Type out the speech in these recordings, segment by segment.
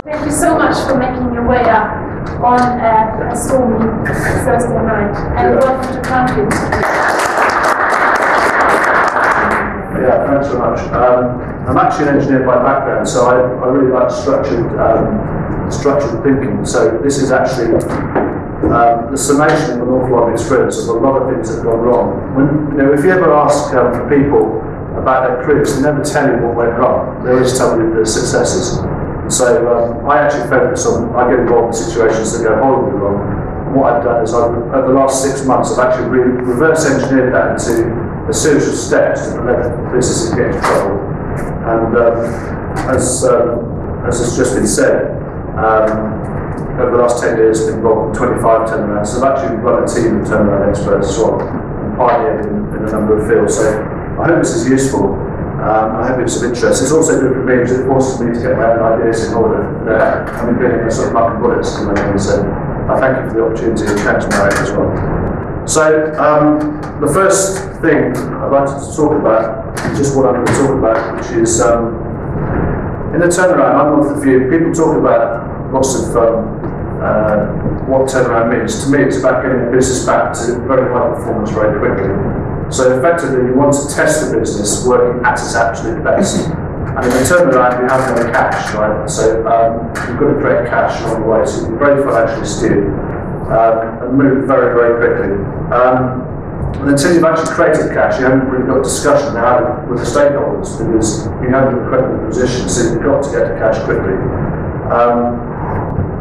Thank you so much for making your way up on a stormy Thursday night, and welcome to Cranfield. Yeah, thanks so much. I'm actually an engineer by background, so I really like structured thinking. So this is actually the summation of an awful lot of experience of a lot of things that have gone wrong. If you ever ask people about their careers, they never tell you what went wrong. They always tell you the successes. So I actually focus on, I get involved in situations that go horribly wrong. And what I've done is over the last 6 months, I've actually reverse engineered that into a series of steps to prevent businesses get into trouble. And as has just been said, over the last 10 years, I've been involved in 25 turnarounds. So I've actually run a team of turnaround experts as well, and pioneered in a number of fields. So I hope this is useful. I hope it's of interest. It's also good for me because it forces me to get my own ideas in order. I've been doing a sort of market bullets, so I thank you for the opportunity and thanks Marek as well. So the first thing I'd like to talk about is just what I'm going to talk about, which is in a turnaround. I'm one of the few people talk about lots of what turnaround means. To me, it's about getting a business back to very high performance very quickly. So effectively, you want to test the business working at its absolute best. And in a turnaround, you have no cash, right? So you've got to create cash along the way. So you're very financially astute and move very, very quickly. And until you've actually created cash, you haven't really got a discussion with the stakeholders because you haven't got a credible position. So you've got to get to cash quickly.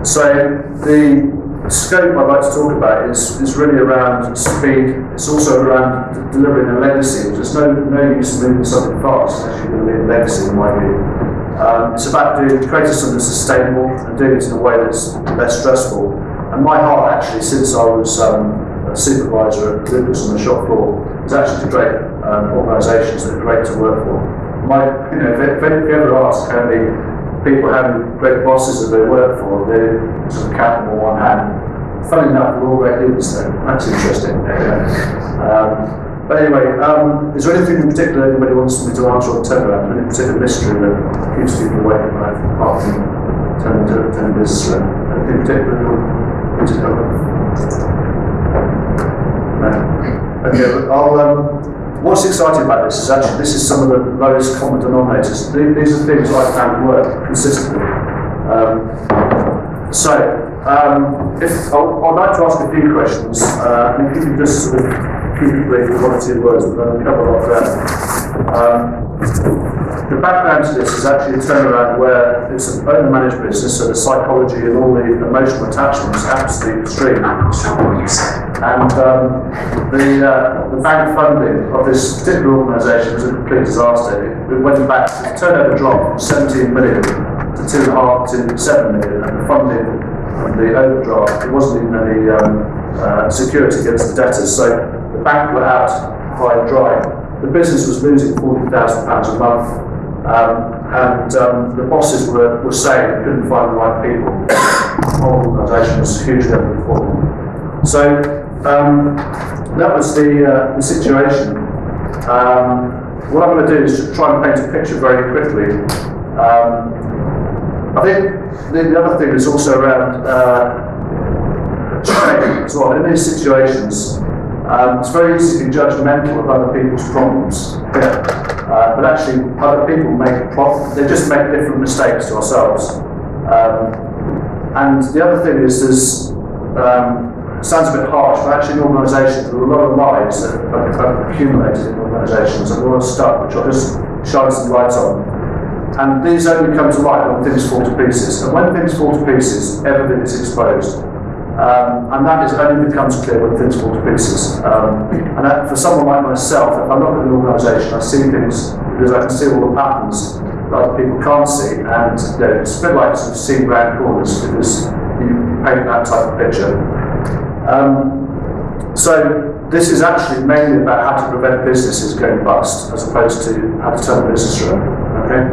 So the scope I'd like to talk about is really around speed. It's also around delivering a legacy. There's no use in moving something fast unless you're going to leave a legacy, in my view. It's about creating something sustainable and doing it in a way that's less stressful. And my heart, actually, since I was a supervisor at Lucas on the shop floor, is actually to create organisations that are great to work for. If you ever ask how many people having great bosses that they work for, they sort of count them on one hand. Funny enough, we're all great leaders though. That's interesting. But anyway, is there anything in particular anybody wants me to answer on turnaround? Any particular mystery that keeps people awake at night apart from turning business around? Anything particular you want to cover? No? Okay, but what's exciting about this is some of the lowest common denominators. These are things I found work consistently. I'd like to ask a few questions, and if you can just sort of keep it brief with 1 or 2 words, but then cover a lot of ground. The background to this is actually a turnaround where it's an owner-managed business, so the psychology and all the emotional attachment is absolutely extreme. And the bank funding of this particular organisation was a complete disaster. It went back to the turnover drop from 17 million to 2.5 to 7 million, and the funding and the overdraft, there wasn't even any security against the debtors, so the bank were out high and dry. The business was losing £40,000 a month, and the bosses were saying they couldn't find the right people. The whole organisation was hugely underperforming. So that was the situation. What I'm going to do is just try and paint a picture very quickly. I think the other thing is also around training as well. In these situations, it's very easy to be judgmental of other people's problems. But actually, other people they just make different mistakes to ourselves. And the other thing is it sounds a bit harsh, but actually in organisations there are a lot of lies that have accumulated in organisations and a lot of stuff which I'll just shine some light on. And these only come to light when things fall to pieces. And when things fall to pieces, everything is exposed. And that only becomes clear when things fall to pieces. And that, for someone like myself, if I'm not in an organisation, I see things because I can see all the patterns that other people can't see. And it's a bit like sort of seeing round corners because you paint that type of picture. So this is actually mainly about how to prevent businesses going bust, as opposed to how to turn a business around. Okay.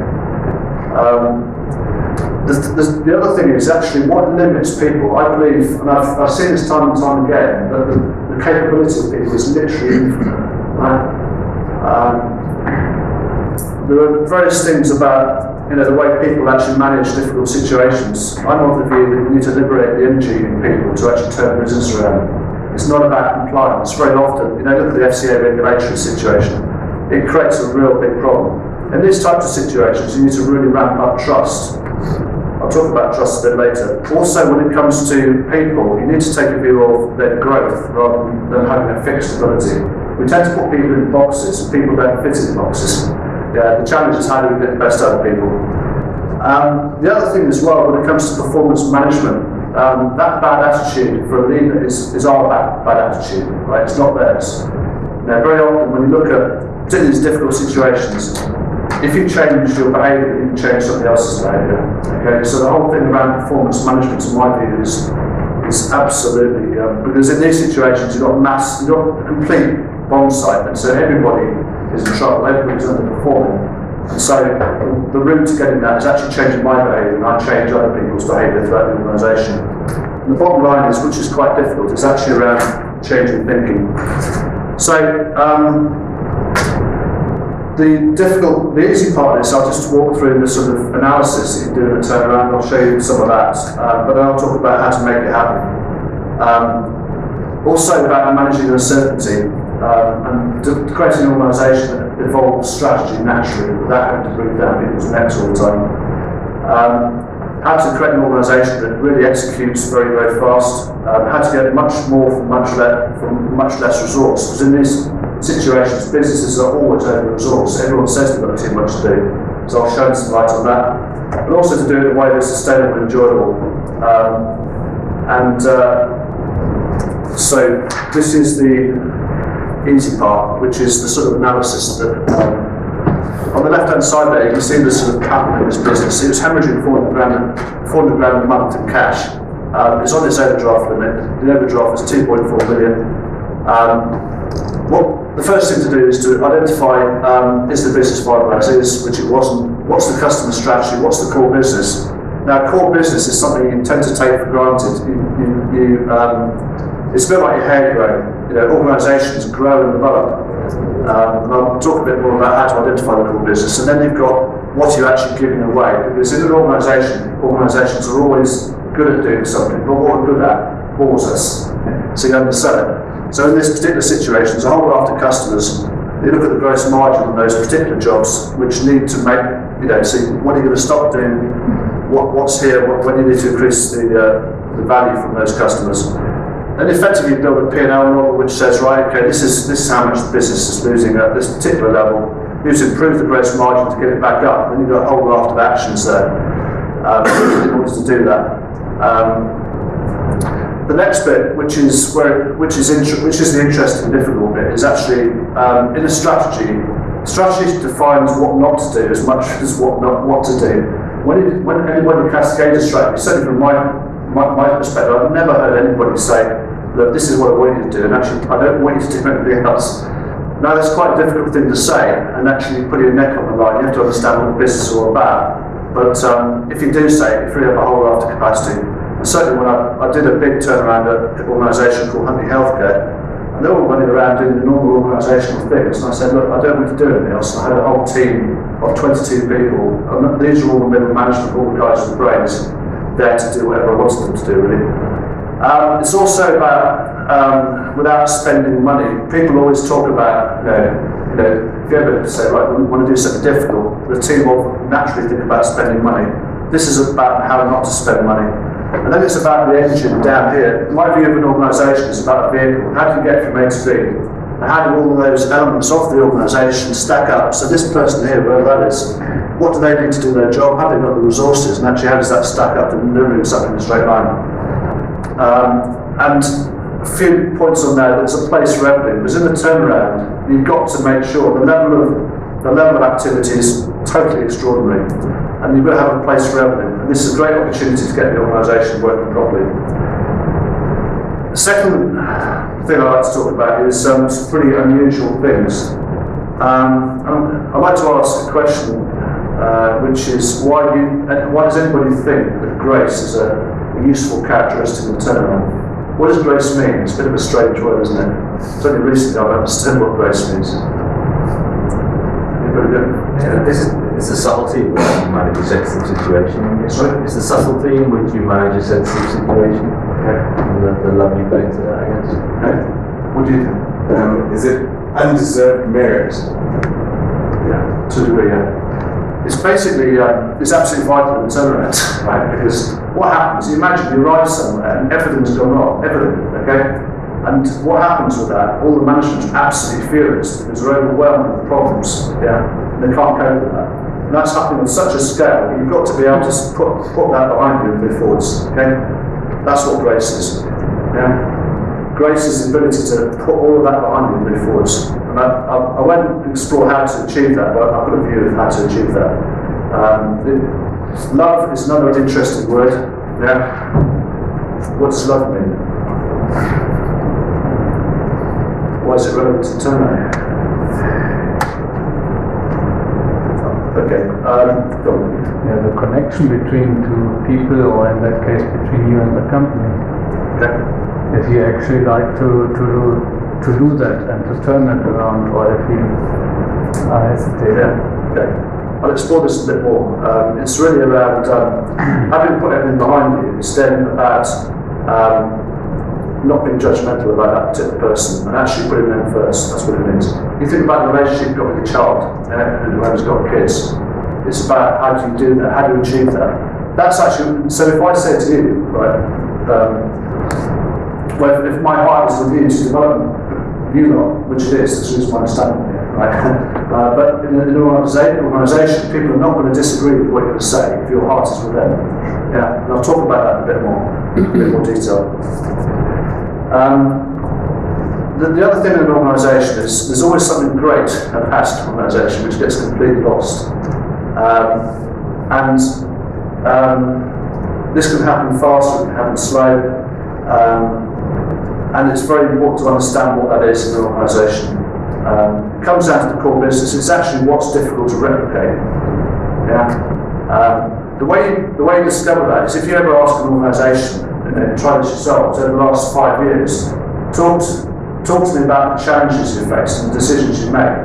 The other thing is actually what limits people. I believe, and I've seen this time and time again, that the capability of people is literally infinite. Right? There are various things about the way people actually manage difficult situations. I'm of the view that you need to liberate the energy in people to actually turn business around. It's not about compliance. Very often, look at the FCA regulatory situation. It creates a real big problem. In these types of situations, you need to really ramp up trust. I'll talk about trust a bit later. Also, when it comes to people, you need to take a view of their growth rather than having a fixed ability. We tend to put people in boxes, and people don't fit in boxes. The challenge is how do we get the best out of people. The other thing as well, when it comes to performance management, that bad attitude for a leader is our bad attitude, right? It's not theirs. Very often when you look at particularly these difficult situations, if you change your behaviour, you can change somebody else's behaviour. Okay, so the whole thing around performance management, in my view, is absolutely because in these situations you've got a complete bomb site, and so everybody is in trouble, everybody's underperforming. And so the route to getting that is actually changing my behaviour, and I change other people's behaviour throughout the organisation. And the bottom line is, which is quite difficult, it's actually around changing thinking. So the easy part is I'll just walk through the sort of analysis that you do in a turnaround. I'll show you some of that, but then I'll talk about how to make it happen. Also about managing uncertainty and creating an organisation that evolves strategy naturally without having to breathe down people's necks all the time. How to create an organisation that really executes very, very fast. How to get much more from much less resource. Because in these situations, businesses are always over-resourced. Everyone says they've got too much to do. So I'll shine some light on that. But also to do it in a way that's sustainable and enjoyable. So this is the easy part, which is the sort of analysis that on the left-hand side there, you can see the sort of capital in this business. It was hemorrhaging 400 grand a month in cash. It's on its overdraft limit. The overdraft is 2.4 million. The first thing to do is to identify is the business viable as is, which it wasn't. What's the customer strategy? What's the core business? Now, core business is something you tend to take for granted. It's a bit like your hair growing. Organisations grow and develop. And I'll talk a bit more about how to identify the core business. And then you've got what you're actually giving away. Because in an organisation, organisations are always good at doing something, but what we're good at bores us. So you undersell it. So in this particular situation, there's a whole raft of customers. You look at the gross margin on those particular jobs, which need to make, see when are you going to stop doing what's here, when you need to increase the value from those customers. And effectively you build a P&L model which says, right, okay, this is how much the business is losing at this particular level. You need to improve the gross margin to get it back up. And you've got a whole raft of actions there in order to do that. The next bit, which is the interesting, difficult bit, is actually in a strategy. Strategy defines what not to do as much as what to do. When anybody cascades a strategy, certainly from my perspective, I've never heard anybody say, look, this is what I want you to do, and actually I don't want you to do anything else. Now that's quite a difficult thing to say, and actually put your neck on the line. You have to understand what the business is all about. But if you do say it, you free up a whole raft of capacity. And certainly when I did a big turnaround at an organisation called Huntley Healthcare, and they were running around doing the normal organisational things, and I said, look, I don't want to do anything else. And I had a whole team of 22 people, and these are all the middle management, all the guys with the brains, there to do whatever I wanted them to do, really. It's also about without spending money. People always talk about, if you ever say, right, we want to do something difficult, the team will naturally think about spending money. This is about how not to spend money. And then it's about the engine down here. My view of an organisation is about a vehicle. How do you get from A to B? And how do all of those elements of the organisation stack up? So this person here, wherever that is, what do they need to do their job? How do they got the resources? And actually, how does that stack up to delivering something in a straight line? And a few points on there. There's a place for everything. Because in the turnaround, you've got to make sure the level of activity is totally extraordinary, and you've got to have a place for everything. And this is a great opportunity to get the organisation working properly. The second thing I'd like to talk about is some pretty unusual things. I'd like to ask a question, which is why does anybody think that grace is a useful characteristic of turnaround? What does grace mean? It's a bit of a strange word, isn't it? It's only recently I've understood what grace means. Yeah, this is It's the subtlety in which you manage a sensitive situation. Sorry? It's the subtlety in which you manage a sensitive situation. And the love you put into that, I guess. What do you think? Is it undeserved merit? Yeah, to a degree, yeah. It's basically, it's absolutely vital in the turnaround, right? Because what happens, you imagine you arrive somewhere and everything's gone wrong, everything, okay? And what happens with that, all the management's absolutely furious because they're overwhelmed with problems, yeah? And they can't cope with that. And that's happening on such a scale, you've got to be able to put that behind you and move forwards, okay? That's what grace is, yeah? Grace is the ability to put all of that behind you and move forwards. And I won't explore how to achieve that, but I've got a view of how to achieve that. Love is another interesting word. Yeah. What does love mean? Why is it relevant to turnaround? Okay. Go on. Yeah, the connection between two people, or in that case between you and the company. Okay. If you actually like to do that and to turn that around, or if you are hesitating. Yeah. Okay. I'll explore this a bit more. It's really around having put everything behind you. It's then about not being judgmental about that particular person and actually putting them first. That's what it means. You think about the relationship you've got with your child, whoever's got kids. It's about how do you do that? How do you achieve that? That's actually, so if I say to you, right, well, if my heart is with you to develop you lot, which it is, that's my understanding here, right? But in an organisation, people are not going to disagree with what you're going to say if your heart is with them. Yeah, and I'll talk about that in a bit more detail. The other thing in an organisation is there's always something great about an organisation which gets completely lost. This can happen fast, it can happen slow. And it's very important to understand what that is in an organisation. It comes down to the core business. It's actually what's difficult to replicate. Yeah. The way you discover that is if you ever ask an organisation, try this yourselves over the last 5 years, talk to me about the challenges you faced and the decisions you made.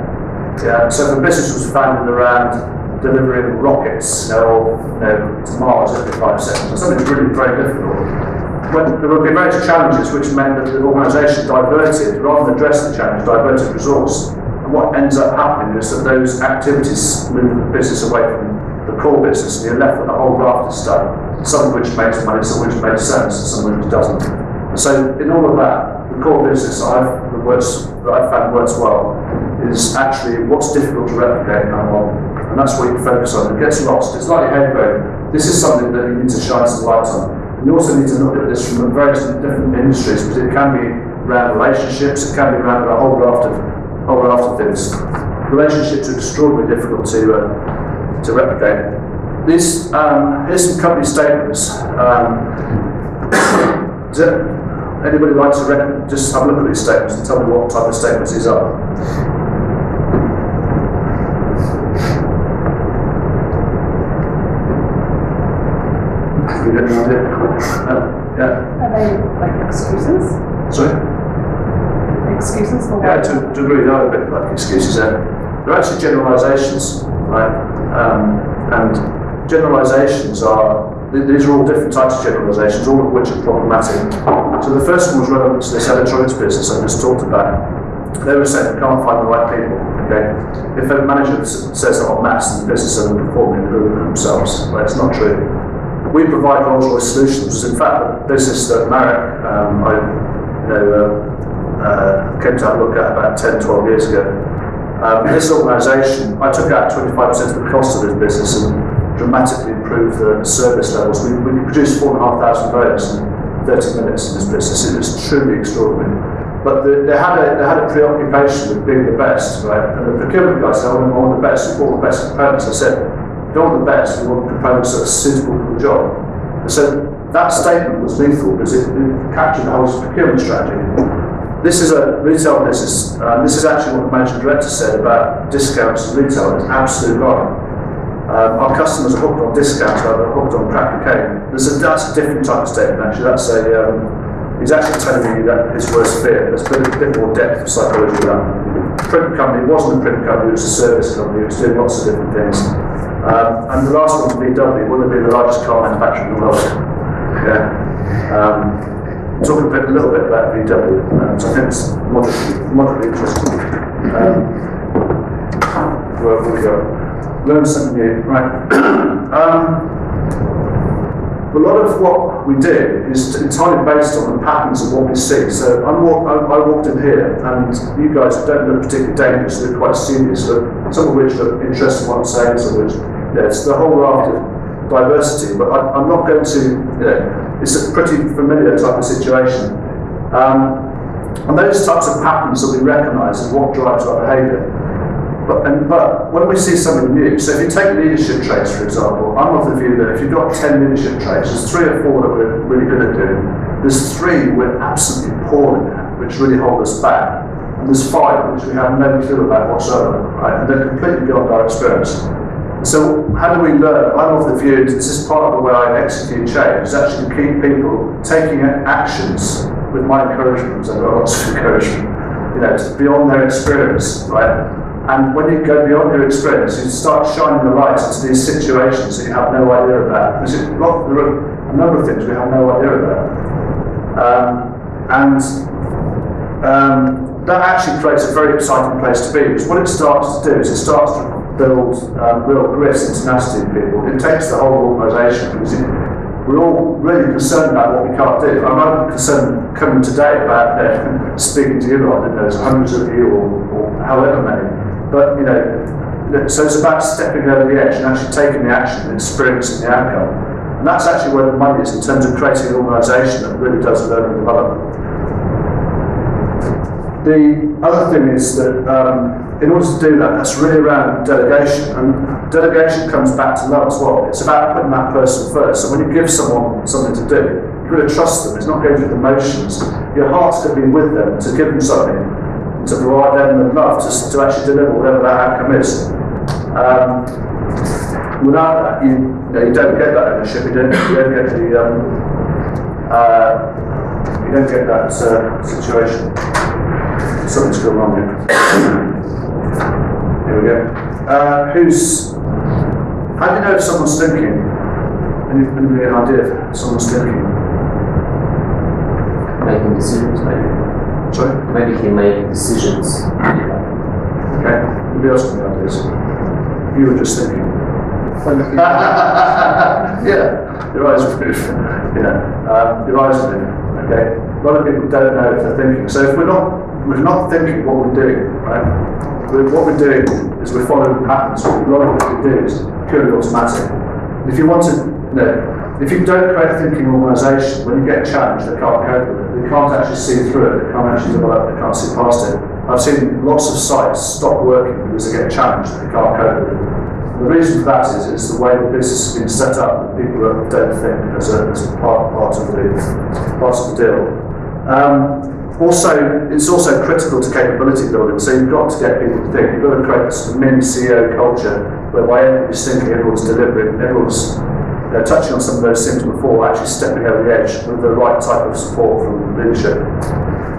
Yeah. So if a business was founded around delivering rockets, to Mars every 5 seconds, or something really very difficult. There would be various challenges which meant that the organisation diverted, rather than address the challenge, diverted resource. And what ends up happening is that those activities move the business away from the core business and you're left with a whole raft of stuff, some of which makes money, some of which makes sense, and some of which doesn't. So in all of that, the core business that I've found works well is actually what's difficult to replicate and that's what you focus on. It gets lost. It's like your head going, this is something that you need to shine some light on. You also need to look at this from various different industries because it can be around relationships, it can be around a whole raft of things. Relationships are extraordinarily difficult to replicate. Here's some company statements. Does anybody like to just have a look at these statements and tell me what type of statements these are? You get an idea? Yeah. Are they like excuses? Sorry? Excuses for Yeah, what? to a degree, they are a bit like excuses there. They're actually generalisations, right? And generalisations these are all different types of generalisations, all of which are problematic. So the first one was relevant to this electronics business I just talked about. They were saying they can't find the right people, okay? If a manager says that en masse, then the business isn't performing and improving themselves, well, it's not true. We provide Rolls-Royce solutions. In fact, the business that Marek, came to have a look at about 10, 12 years ago. This organisation, I took out 25% of the cost of this business and dramatically improved the service levels. We produced 4,500 votes in 30 minutes in this business. It was truly extraordinary. But they had a preoccupation with being the best, right? And the procurement guy said, I want the best, we bought the best components. I said, we don't want the best, we want components that are suitable for the job. And so that statement was lethal because it captured the whole procurement strategy. This is a retail business. This is actually what the managing director said about discounts and retail. It's absolutely right. Our customers are hooked on discounts, like they're hooked on crack cocaine. That's a different type of statement, actually. That's he's actually telling you that his worst fear. There's a bit more depth of psychology to that. Print company, it wasn't a print company, it was a service company, it was doing lots of different things. And the last one, VW, would have been the largest car manufacturer in the world. Yeah. Talk a little bit about VW, so I think it's moderately interesting. Where have we go? Learn something new, right? A lot of what we do is entirely based on the patterns of what we see. So I walked in here, and you guys don't look particularly dangerous, they look quite serious, some of which look interesting in what I'm saying, some of which, it's the whole raft of diversity, but I'm not going to, it's a pretty familiar type of situation. And those types of patterns that we recognise is what drives our behaviour. But when we see something new, so if you take leadership traits, for example, I'm of the view that if you've got 10 leadership traits, there's 3 or 4 that we're really good at doing. There's 3 we're absolutely poor at, which really hold us back. And there's 5 which we have no clue about whatsoever, right? And they're completely beyond our experience. So how do we learn? I'm of the view that this is part of the way I execute change, is actually to keep people taking actions with my encouragement, because I've got lots of encouragement, beyond their experience, right? And when you go beyond your experience, you start shining the light into these situations that you have no idea about. There are a number of things we have no idea about. That actually creates a very exciting place to be, because what it starts to do is it starts to build real grit and tenacity in people. It takes the whole organisation, because we're all really concerned about what we can't do. I'm not concerned coming today about speaking to you lot, there's hundreds of you or however many. But so it's about stepping over the edge and actually taking the action and experiencing the outcome. And that's actually where the money is in terms of creating an organisation that really does learn and develop. The other thing is that in order to do that, that's really around delegation. And delegation comes back to love as well. It's about putting that person first. So when you give someone something to do, you've got to trust them. It's not going through the motions. Your heart's going to be with them to give them something, to provide them the love to actually deliver whatever that outcome is. Without that, you don't get that ownership. You don't get that situation. Something's going wrong here. Here we go. How do you know if someone's thinking? Anybody an idea if someone's thinking? Making decisions, maybe. Sorry? Maybe he made decisions. Okay. Anybody else got any ideas? You were just thinking. Yeah. Your eyes are moving. Your eyes are moving. Okay. A lot of people don't know if they're thinking. So if we're not thinking what we're doing, right? What we're doing is we're following patterns. A lot of what we do is purely automatic. If you want to, if you don't create a thinking organisation, when you get challenged, they can't cope with it. They can't actually see through it. They can't actually develop. They can't see past it. I've seen lots of sites stop working because they get challenged. They can't cope with it. And the reason for that is it's the way the business has been set up. People don't think as a part of the deal. It's also critical to capability building, so you've got to get people to think. You've got to create a mini CEO culture whereby everybody's thinking, everyone's delivering, everyone's touching on some of those things before actually stepping over the edge with the right type of support from leadership.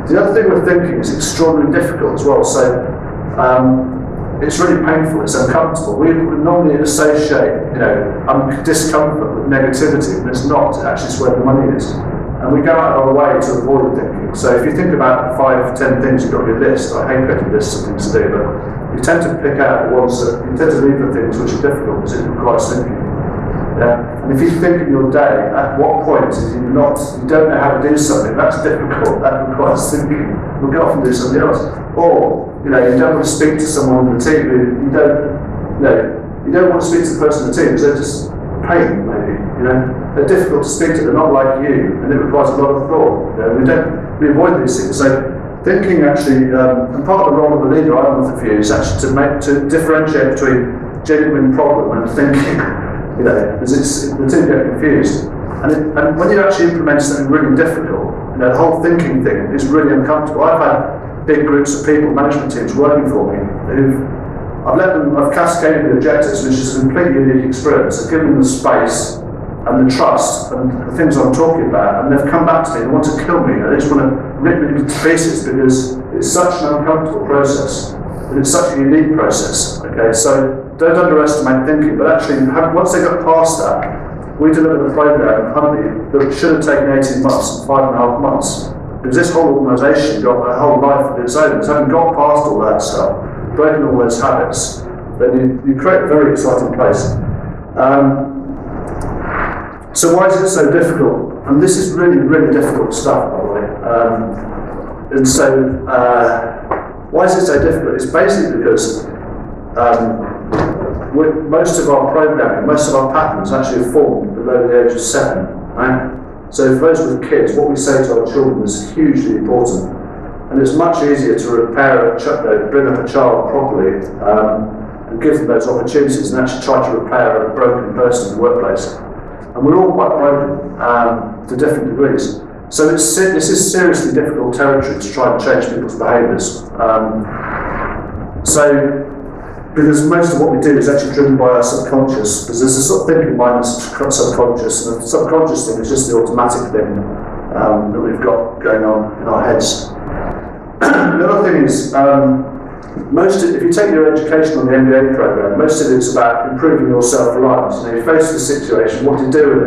The other thing with thinking is extraordinarily difficult as well, so it's really painful, it's uncomfortable. We would normally associate discomfort with negativity, but it's not, actually it's where the money is. And we go out of our way to avoid thinking. So if you think about 5, 10 things you've got on your list, I hate creating lists of things to do, but you tend to pick out the ones that, you tend to leave the things which are difficult because it requires thinking. Yeah? And if you think in your day, at what point if you don't know how to do something, that's difficult, that requires thinking. We'll go off and do something else. Or, you don't want to speak to someone in the team who you don't want to speak to the person in the team because they're just pain, maybe, They're difficult to speak to, they're not like you, and it requires a lot of thought. We avoid these things. So thinking actually, and part of the role of the leader, I'm of the view, is actually to differentiate between genuine problem and thinking, because the two get confused. And when you actually implement something really difficult, the whole thinking thing is really uncomfortable. I've had big groups of people, management teams working for me, I've cascaded the objectives, which is a completely unique experience. I've given them the space and the trust and the things I'm talking about, and they've come back to me and want to kill me. They just want to rip me to pieces because it's such an uncomfortable process, and it's such a unique process. Okay, so don't underestimate thinking, but actually, once they got past that, we delivered a program in Huntley that should have taken 18 months, 5.5 months. Because this whole organisation got a whole life of its own. It's having got past all that stuff, breaking all those habits, then you create a very exciting place. So why is it so difficult? And this is really, really difficult stuff, by the way. And so, why is it so difficult? It's basically because most of our programming, most of our patterns actually are formed below the age of 7, right? So for those with kids, what we say to our children is hugely important. And it's much easier to repair bring up a child properly and give them those opportunities and actually try to repair a broken person in the workplace. And we're all quite broken to different degrees. So this is seriously difficult territory to try and change people's behaviours. Because most of what we do is actually driven by our subconscious, because there's a sort of thinking mind and subconscious, and the subconscious thing is just the automatic thing that we've got going on in our heads. The other thing is, if you take your education on the MBA program, most of it's about improving your self-reliance. You face the situation, what do you do with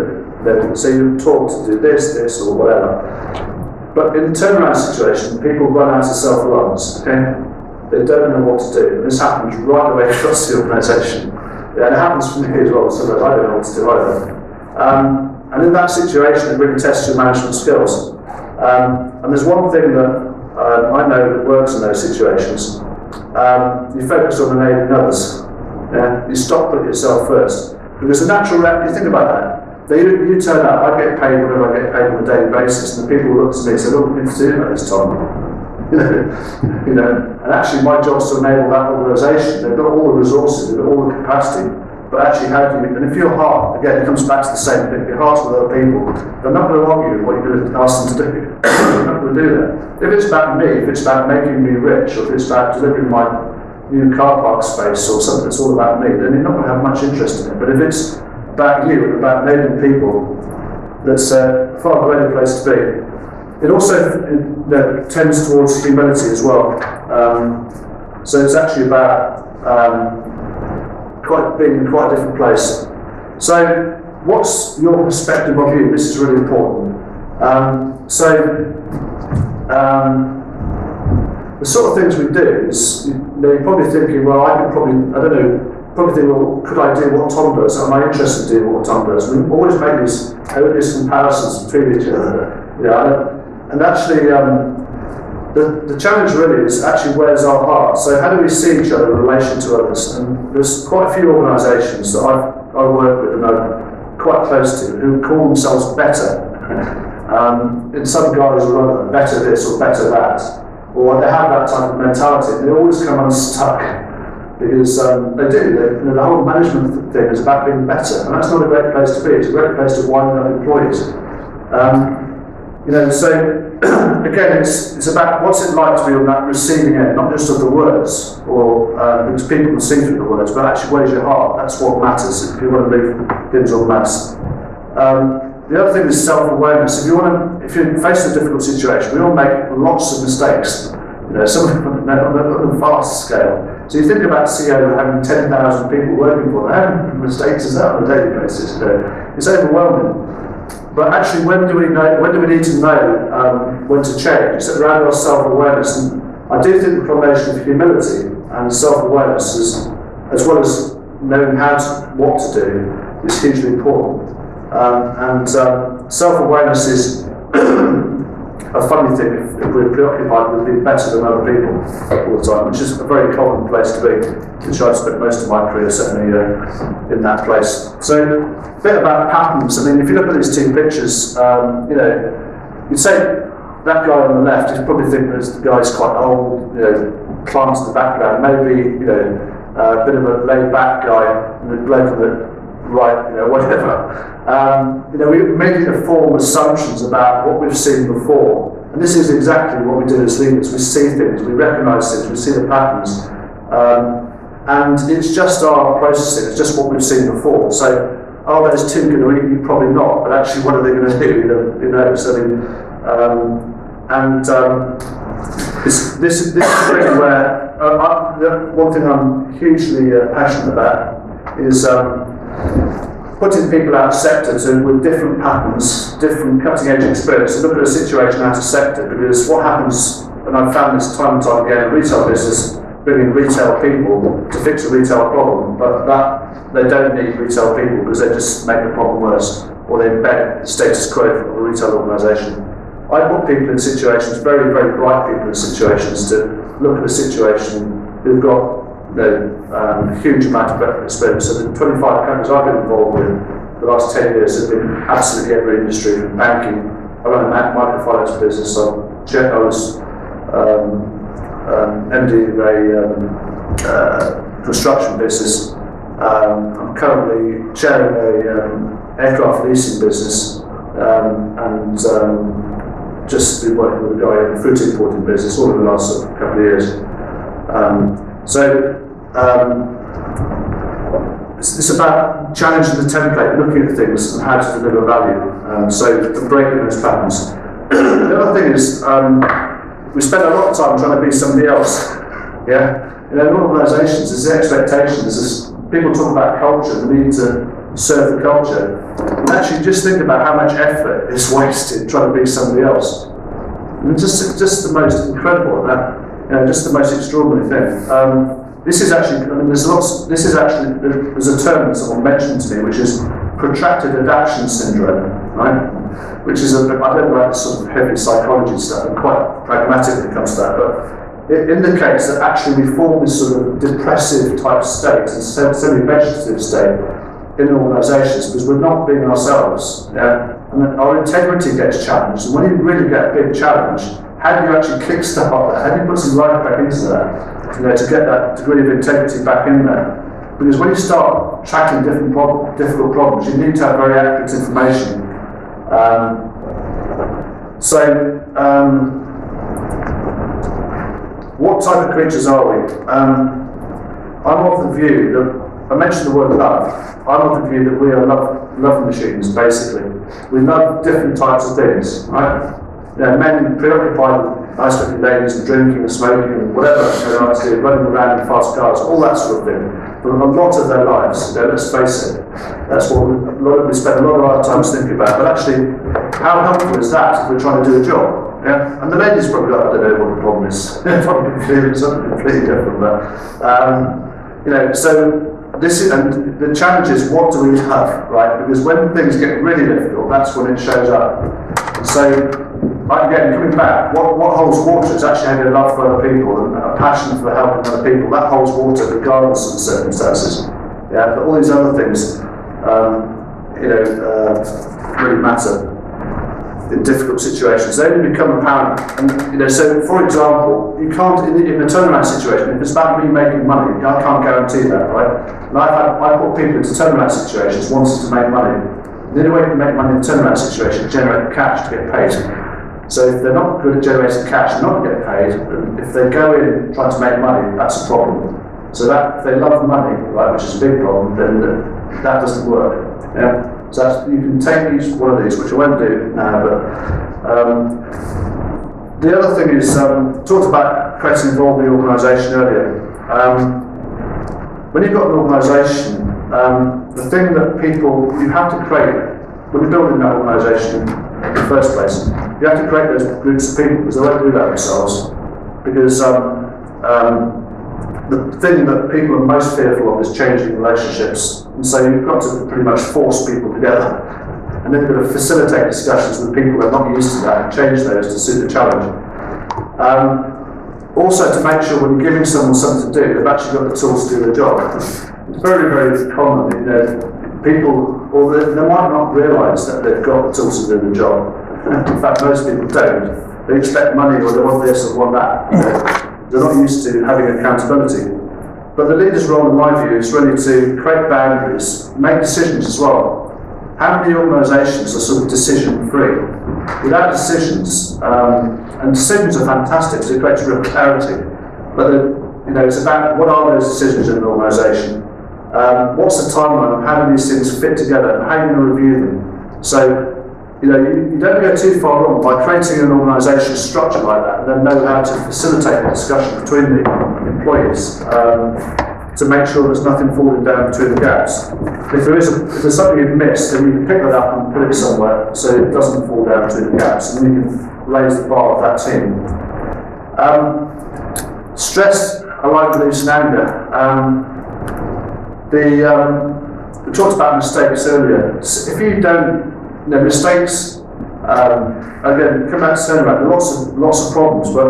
it? So you're taught to do this, or whatever. But in the turnaround situation, people run out of self-reliance, okay? They don't know what to do. And this happens right away across the organisation. Yeah, and it happens for me as well, so I don't know what to do either. And in that situation, it really tests your management skills. And there's one thing that I know that works in those situations. You focus on enabling others. Yeah? You stop putting yourself first. Because the natural you think about that. You turn up, I get paid whatever I get paid on a daily basis, and the people look to me and say, look, what do you do about this, Tom? And actually my job is to enable that organisation. They've got all the resources, they've got all the capacity, but actually how do you, and if your heart, again it comes back to the same thing, your heart's with other people, they're not going to argue with what you're going to ask them to do. They're not going to do that. If it's about me, if it's about making me rich, or if it's about delivering my new car park space or something that's all about me, then you're not going to have much interest in it. But if it's about you and about enabling people, that's a far greater place to be. It also tends towards humility as well. So it's actually about being in quite a different place. So what's your perspective of you? This is really important. The sort of things we do is, you're probably thinking, well, probably think, well, could I do what Tom does? Am I interested in doing what Tom does? We always make these odious comparisons between each other. And actually, the challenge really is actually where's our heart? So how do we see each other in relation to others? And there's quite a few organisations that I work with and I'm quite close to who call themselves better. In some guise or other, better this or better that. Or they have that type of mentality and they always come unstuck. Because they do. The whole management thing is about being better. And that's not a great place to be. It's a great place to wind up employees. So again, it's about what's it like to be on that receiving end, not just of the words, or because people can see through the words, but actually where's your heart? That's what matters if you want to leave things on mass. The other thing is self-awareness. If you face a difficult situation, we all make lots of mistakes. Some of them on a fast scale. So you think about CEO having 10,000 people working for them, how many mistakes is that on a daily basis? It's overwhelming. But actually, when do we need to know when to change? It's around our self-awareness. And I do think the combination of humility and self-awareness, as well as knowing what to do, is hugely important. Self-awareness is a funny thing if we're preoccupied with being better than other people all the time, which is a very common place to be, which I've spent most of my career certainly in that place. So a bit about patterns. I mean, if you look at these two pictures, you'd say that guy on the left, he's probably thinking the guy's quite old, plants in the background, maybe a bit of a laid-back guy, and the bloke on the right, whatever. We immediately form assumptions about what we've seen before. And this is exactly what we do as leaders. We see things, we recognise things, we see the patterns. And it's just our processing, it's just what we've seen before. So, are those two going to eat you? Probably not, but actually what are they going to do? This is really where one thing I'm hugely passionate about is putting people out of sector with different patterns, different cutting edge experience, to look at a situation out of sector, because what happens, and I've found this time and time again in retail business, bringing retail people to fix a retail problem, but that they don't need retail people because they just make the problem worse, or they embed the status quo of a retail organisation. I put people in situations, very, very bright people in situations, to look at a situation who've got huge amount of breadth of experience. So the 25 companies I've been involved with the last 10 years have been absolutely every industry, from banking. I run a microfinance business. I was MD of a construction business. I'm currently chairing a aircraft leasing business, and just been working with a guy in a fruit importing business all in the last sort of couple of years. It's about challenging the template, looking at things and how to deliver value. So breaking those patterns. The other thing is, we spend a lot of time trying to be somebody else. Yeah, in organisations, there's expectations. People talk about culture, the need to serve the culture. And actually, just think about how much effort is wasted trying to be somebody else. And just the most incredible, just the most extraordinary thing. This is actually, there's a term that someone mentioned to me, which is protracted adaptation syndrome, right? Which is, I don't know about this sort of heavy psychology stuff, I'm quite pragmatic when it comes to that, but it indicates that actually we form this sort of depressive type state, a semi-vegetative state in organisations because we're not being ourselves, yeah? And then our integrity gets challenged, and when you really get a big challenge, how do you actually kickstart that? How do you put some life back into that? To get that degree of integrity back in there. Because when you start tracking difficult problems, you need to have very accurate information. What type of creatures are we? I'm of the view that, I mentioned the word love, I'm of the view that we are love machines, basically. We love different types of things, right? Men preoccupied with nice-looking ladies and drinking and smoking and whatever they like to do, running around in fast cars, all that sort of thing. For a lot of their lives, let's face it, that's what we spend a lot of our time thinking about. But actually, how helpful is that if we're trying to do a job? Yeah? And the ladies probably like, I don't know what the problem is. They're probably feeling something completely different. But, so this is, and the challenge is, what do we have, right? Because when things get really difficult, that's when it shows up. So, again, coming back, what holds water is actually having a love for other people and a passion for helping other people. That holds water regardless of the circumstances. Yeah, but all these other things, really matter in difficult situations. They only become apparent. And so for example, you can't in a turnaround situation. If it's about me making money, I can't guarantee that, right? And I put people into turnaround situations wanting to make money. The only way you can make money in a turnaround situation is generate cash to get paid. So if they're not good at generating cash and not get paid, if they go in trying to make money, that's a problem. So that if they love money, right, which is a big problem, then that doesn't work. Yeah. So you can take each one of these, which I won't do now. But the other thing is talked about creating involvement in the organisation earlier. When you've got an organisation, the thing that you have to create when you're building that organisation in the first place, you have to create those groups of people because they won't do that themselves. Because the thing that people are most fearful of is changing relationships. And so you've got to pretty much force people together. And then you've got to facilitate discussions with people who are not used to that and change those to suit the challenge. Also, to make sure when you're giving someone something to do, they've actually got the tools to do their job. It's very, very common. People, or they might not realise that they've got the tools to do the job. In fact, most people don't. They expect money, or they want this or want that. They're not used to having accountability. But the leader's role, in my view, is really to create boundaries, make decisions as well. How many organisations are sort of decision-free? Without decisions, and decisions are fantastic, so it creates real clarity. But it's about what are those decisions in an organisation? What's the timeline of how do these things fit together and how are you going to review them? So you don't go too far wrong by creating an organisational structure like that, and then know how to facilitate the discussion between the employees to make sure there's nothing falling down between the gaps. If there's something you've missed, then you can pick that up and put it somewhere so it doesn't fall down between the gaps, and you can raise the bar of that team. Stress, alike beliefs and anger. We talked about mistakes earlier. If you don't, mistakes, again, come back to turnaround, there are lots of problems, but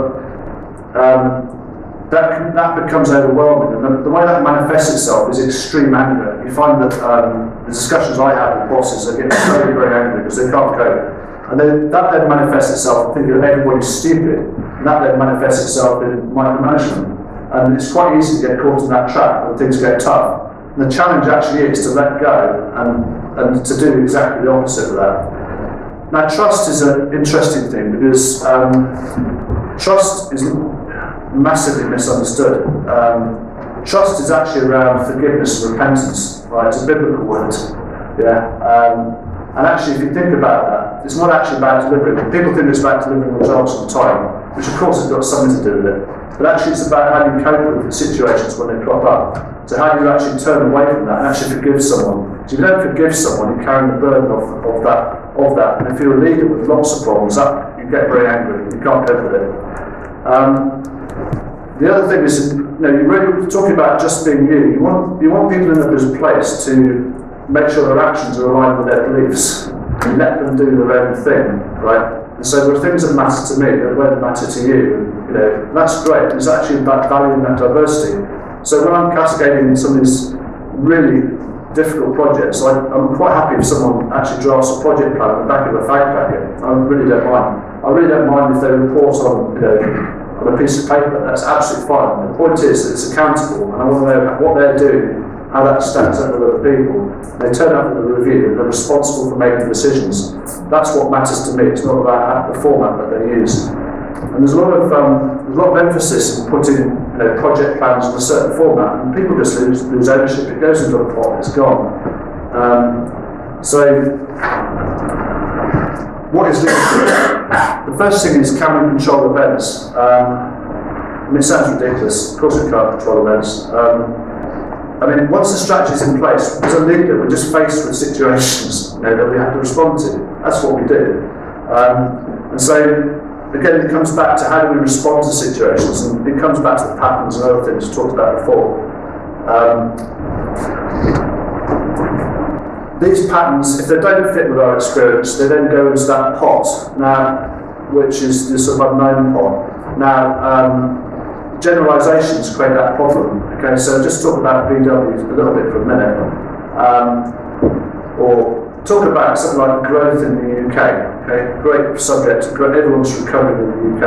that becomes overwhelming, and the way that manifests itself is extreme anger. You find that the discussions I have with bosses are getting very, very angry because they can't cope. And that then manifests itself in thinking that everybody's stupid, and that then manifests itself in micromanagement. And it's quite easy to get caught in that trap when things get tough. And the challenge actually is to let go and to do exactly the opposite of that. Now, trust is an interesting thing because trust is massively misunderstood. Trust is actually around forgiveness and repentance, right? It's a biblical word. Yeah. And actually, if you think about that, it's not actually about delivering. People think it's about delivering results on time, which of course has got something to do with it. But actually, it's about how you cope with situations when they crop up. So how do you actually turn away from that and actually forgive someone? So if you don't forgive someone, you're carrying the burden of that. And if you're a leader with lots of problems, you get very angry. You can't cope with it. The other thing is, you're really talking about just being you. You want people in a place to make sure their actions are aligned with their beliefs and let them do their own thing, right? And so there are things that matter to me that won't matter to you. And that's great. It's actually about valuing that diversity. So when I'm cascading some of these really difficult projects, I'm quite happy if someone actually drafts a project plan on the back of a fag packet. I really don't mind. I really don't mind if they report on a piece of paper. That's absolutely fine. The point is that it's accountable, and I want to know what they're doing, how that stacks up with other people. They turn up with a review and they're responsible for making decisions. That's what matters to me. It's not about the format that they use. And there's a lot of emphasis in putting project plans in a certain format, and people just lose ownership. It goes into a pot, it's gone. So what is leadership? The first thing is, can we control events? It sounds ridiculous. Of course we can't control events. Once the strategy is in place, as a leader, we're just faced with situations that we have to respond to. That's what we do. And so, again, it comes back to how do we respond to situations, and it comes back to the patterns and other things we talked about before. These patterns, if they don't fit with our experience, they then go into that pot, which is this sort of unknown pot. Now, generalisations create that problem. Okay, so just talk about VW a little bit for a minute, or talk about something like growth in the UK. Okay, great subject. Everyone's recovering in the UK.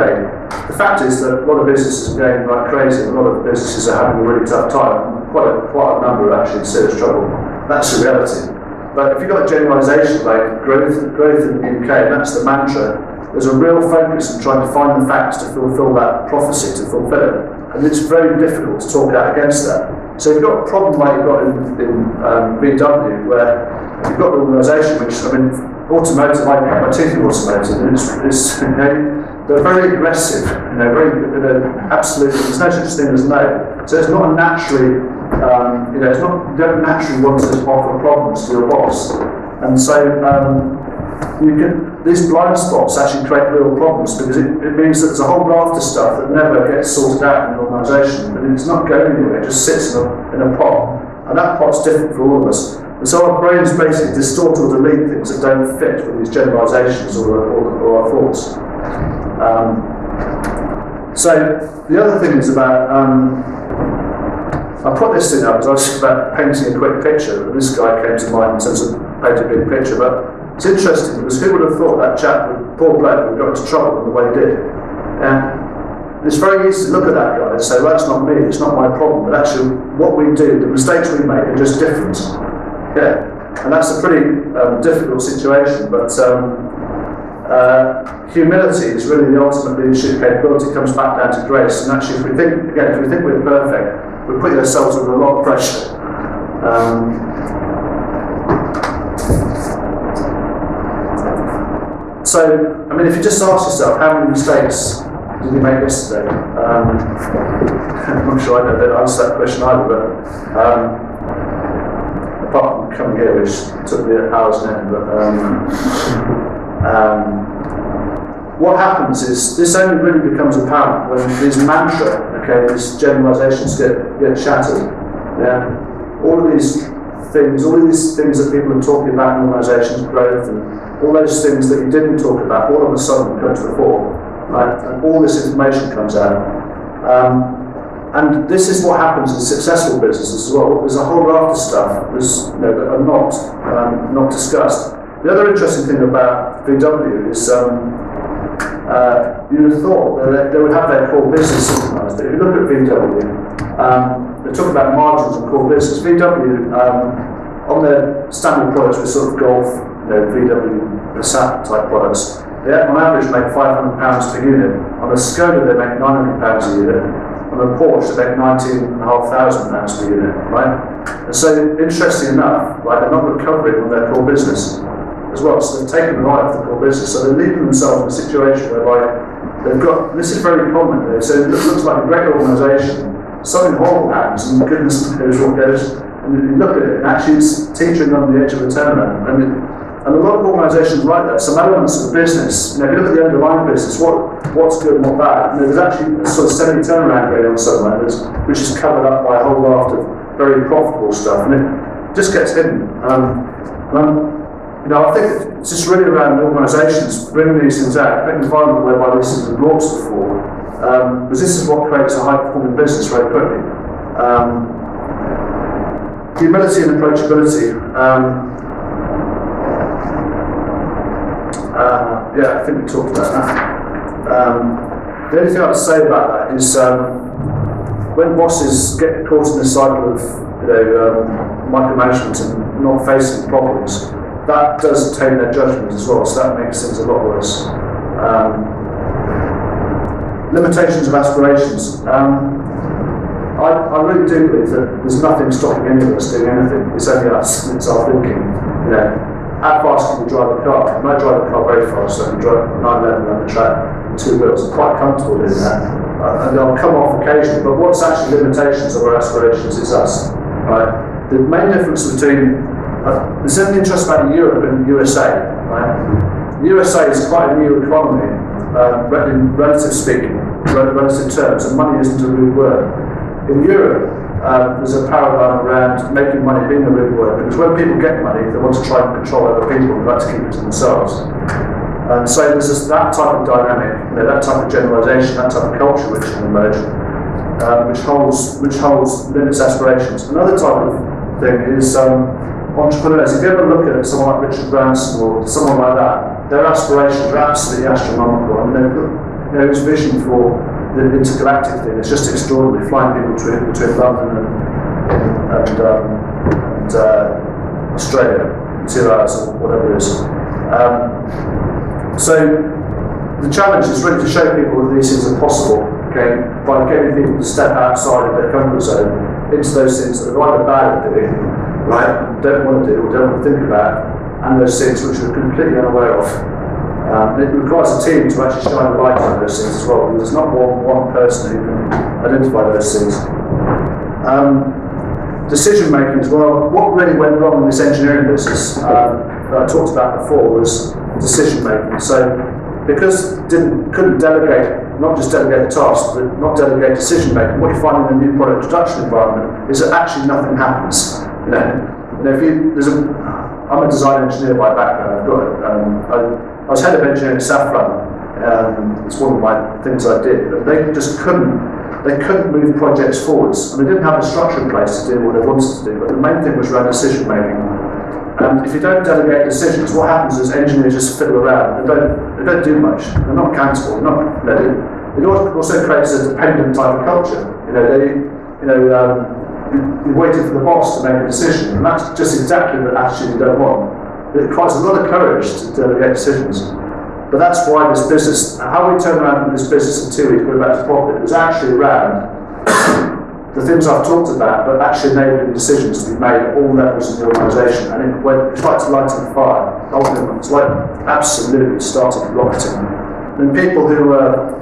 The fact is that a lot of businesses are going like crazy. A lot of businesses are having a really tough time. Quite a number are actually in serious trouble. That's the reality. But if you've got a generalisation like growth in the UK, and that's the mantra, there's a real focus on trying to find the facts to fulfil that prophecy, to fulfil it. And it's very difficult to talk out against that. So you've got a problem like you've got in VW, where you've got an organisation which, automotive, my teeth are automotive, and it's they're very aggressive, absolutely, there's no such thing as no. So it's not naturally, it's not, you don't naturally want to offer problems to your boss. And so these blind spots actually create real problems, because it means that there's a whole raft of stuff that never gets sorted out in an organisation, and it's not going anywhere, it just sits in a pot. And that pot's different for all of us. And so our brains basically distort or delete things that don't fit with these generalisations or our thoughts. So the other thing is about, I put this thing up because I was about painting a quick picture, and this guy came to mind in terms of painting a big picture, but it's interesting because who would have thought that chap, Paul Blair, would got into trouble in the way he did. It's very easy to look at that guy and say, well, that's not me, it's not my problem, but actually what we do, the mistakes we make are just different. Yeah, and that's a pretty difficult situation, but humility is really the ultimate leadership capability. It comes back down to grace, and actually if we think we're perfect, we're putting ourselves under a lot of pressure. So, I mean, if you just ask yourself, how many mistakes did you make yesterday? I'm not sure I know the answer to that question either, but apart from coming here, which took me hours and end, but what happens is this only really becomes apparent when these mantra, okay, these generalizations get shattered. Yeah, all of these things that people are talking about in organisations, growth, and all those things that you didn't talk about, all of a sudden come to the fore, right? And all this information comes out. And this is what happens in successful businesses as well. There's a whole raft of stuff that are not discussed. The other interesting thing about VW is you would have thought that they would have their core business synchronised. If you look at VW, they talk about margins and core business. VW, on their standard products with sort of Golf, VW, Passat type products, they on average make £500 per unit. On a Skoda, they make £900 a unit. On a Porsche, they make £19,500 per unit, right? And so, interesting enough, right, they're not recovering on their core business as well. So they've taken the right off the core business. So they're leaving themselves in a situation whereby they've got, this is very common here, so it looks like a great organisation, something horrible happens, and goodness knows what goes, and you look at it, and actually it's teetering on the edge of a turnaround. And a lot of organisations like that, some elements of the business, if you look at the underlying business, what's good and what bad, there's actually a sort of semi-turnaround going on somewhere, which is covered up by a whole raft of very profitable stuff, and it just gets hidden. I think it's just really around organisations bringing these things out, making an environment whereby these things are brought to the fore, because this is what creates a high-performing business very quickly. Humility and approachability. I think we talked about that. The only thing I'd say about that is when bosses get caught in this cycle of micromanagement and not facing problems, that does taint their judgment as well, so that makes things a lot worse. Limitations of aspirations. I really do believe that there's nothing stopping any of us doing anything. It's only us, it's our thinking. How fast can you drive a car? I might drive a car very fast, so I can drive 911 on the track with two wheels. I'm quite comfortable doing that. And I'll come off occasionally, but what's actually limitations of our aspirations is us. Right? The main difference between there's something interesting about Europe and the USA. Right? The USA is quite a new economy, in relative terms, and money isn't a rude word. In Europe, there's a paradigm around making money being a rude word, because when people get money, they want to try and control other people, they like to keep it to themselves. And so there's that type of dynamic, that type of generalisation, that type of culture which can emerge, which holds limits aspirations. Another type of thing is entrepreneurs. If you ever look at someone like Richard Branson or someone like that, their aspirations are absolutely astronomical. I mean, his vision for the intergalactic thing is just extraordinary, flying people between London and Australia in 2 hours or whatever it is. So the challenge is really to show people that these things are possible, okay, by getting people to step outside of their comfort zone into those things that they're either bad at doing, right, don't want to do or don't want to think about, and those things which we're completely unaware of. It requires a team to actually shine a light on those things as well. There's not one person who can identify those things. Decision making as well. What really went wrong in this engineering business that I talked about before was decision making. So because couldn't delegate, not just delegate the tasks, but not delegate decision making, what you find in a new product introduction environment is that actually nothing happens. I'm a design engineer by background. I was head of engineering at Safran. It's one of my things I did, but they just couldn't move projects forwards, and they didn't have a structure in place to do what they wanted to do. But the main thing was around decision making. And if you don't delegate decisions, what happens is engineers just fiddle around. They don't do much. They're not accountable. It also creates a dependent type of culture. You're waiting for the boss to make a decision, and that's just exactly the attitude you don't want. It requires a lot of courage to delegate decisions. But that's why this business, how we turned around this business in 2 weeks, going back to profit, was actually around the things I've talked about, but actually enabling decisions to be made at all levels of the organisation. And it's like lighting a fire. Ultimately, it's like absolutely starting rocketing. And people who are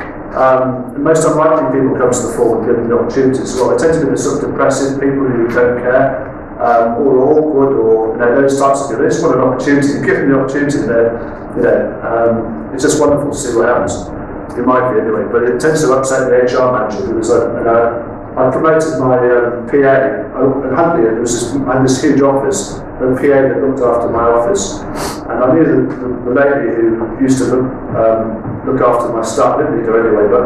the most unlikely people come to the fore and given the opportunities. Well, they tend to be the sort of depressive people who don't care, or are awkward, or those types of people. They just want an opportunity. And given the opportunity, it's just wonderful to see what happens. In my view, anyway. But it tends to upset the HR manager because I promoted my PA at Huntley. I had this huge office, a PA that looked after my office, and I knew the lady who used to look after my staff. Didn't need her anyway, but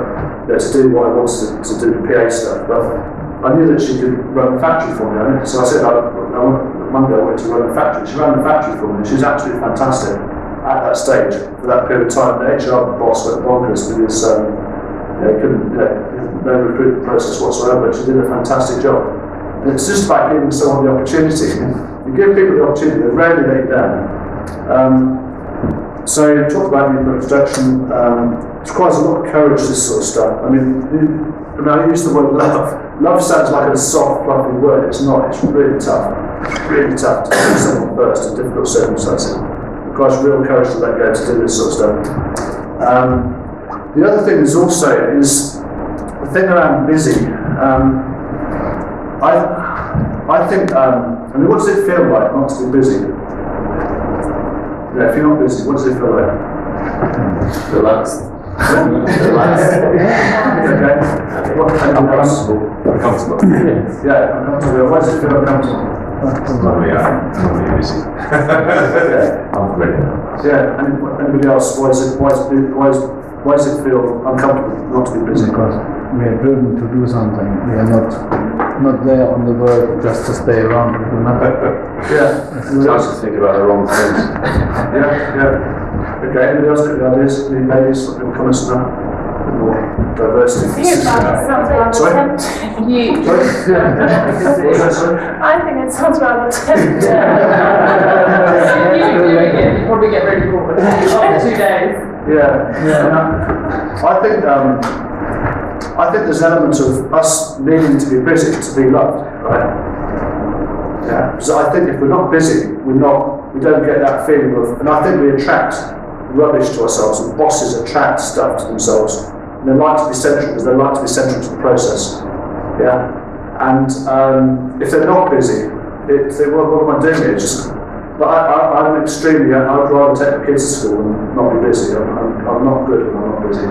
to do what I wanted to do the PA stuff. But I knew that she could run the factory for me. So I said, one day I wanted to run the factory. She ran the factory for me. She was absolutely fantastic at that stage for that period of time. The HR boss went bonkers because no recruitment process whatsoever, but she did a fantastic job. And it's just about giving someone the opportunity. You give people the opportunity, they rarely let you down. So you talk about the introduction, it requires a lot of courage, this sort of stuff. I use the word love. Love sounds like a soft, fluffy word. It's not. It's really tough. It's really tough to put someone first in difficult circumstances. It requires real courage to let go to do this sort of stuff. The other thing is also the thing around busy. I think. What does it feel like not to be busy? If you're not busy, what does it feel like? Relaxed. Okay. Uncomfortable. Yeah, uncomfortable. Why does it feel uncomfortable? Normally busy. I'm ready now. Yeah. Anybody else? Why does it feel uncomfortable not to be busy? Because we are driven to do something. We are not there on the work just to stay around and do nothing. Yeah. Sometimes to think about the wrong things. Yeah. Okay. Anybody else got any ideas? Any ladies? Any comments on that? More diversity. I think it sounds rather Sorry? tempting. Sorry? I think it sounds rather tempting. You doing it, you probably get really bored after 2 days. Yeah. I think there's an element of us needing to be busy to be loved, right? Yeah. So I think if we're not busy, we don't get that feeling of, and I think we attract rubbish to ourselves, and bosses attract stuff to themselves. And they like to be central because they like to be central to the process. Yeah. And if they're not busy, they think, well, what am I doing here? But I'm extremely. I'd rather take the kids to school and not be busy. I'm not good when I'm not busy.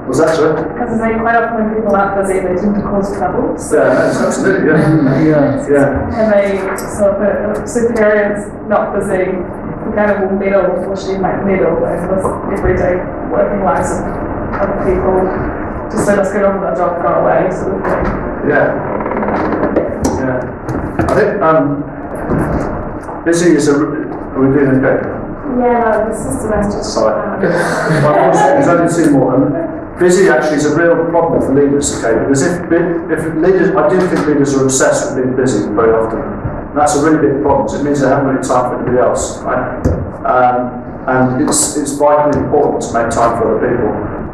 Was that true? Because quite often when people aren't busy, they tend to cause trouble. Yeah, absolutely. Yeah. And so if a superior is not busy, we kind of will meddle, or she might meddle in this everyday working lives of other people. Just let us get on with our job, go away, sort of thing. Yeah. I think busy is are we doing okay? Yeah, no, the system has just shut down. There's only two more. Busy actually is a real problem for leaders, okay? Because if leaders, I do think leaders are obsessed with being busy very often. And that's a really big problem. So it means they haven't really time for anybody else, right? And it's vitally important to make time for other people.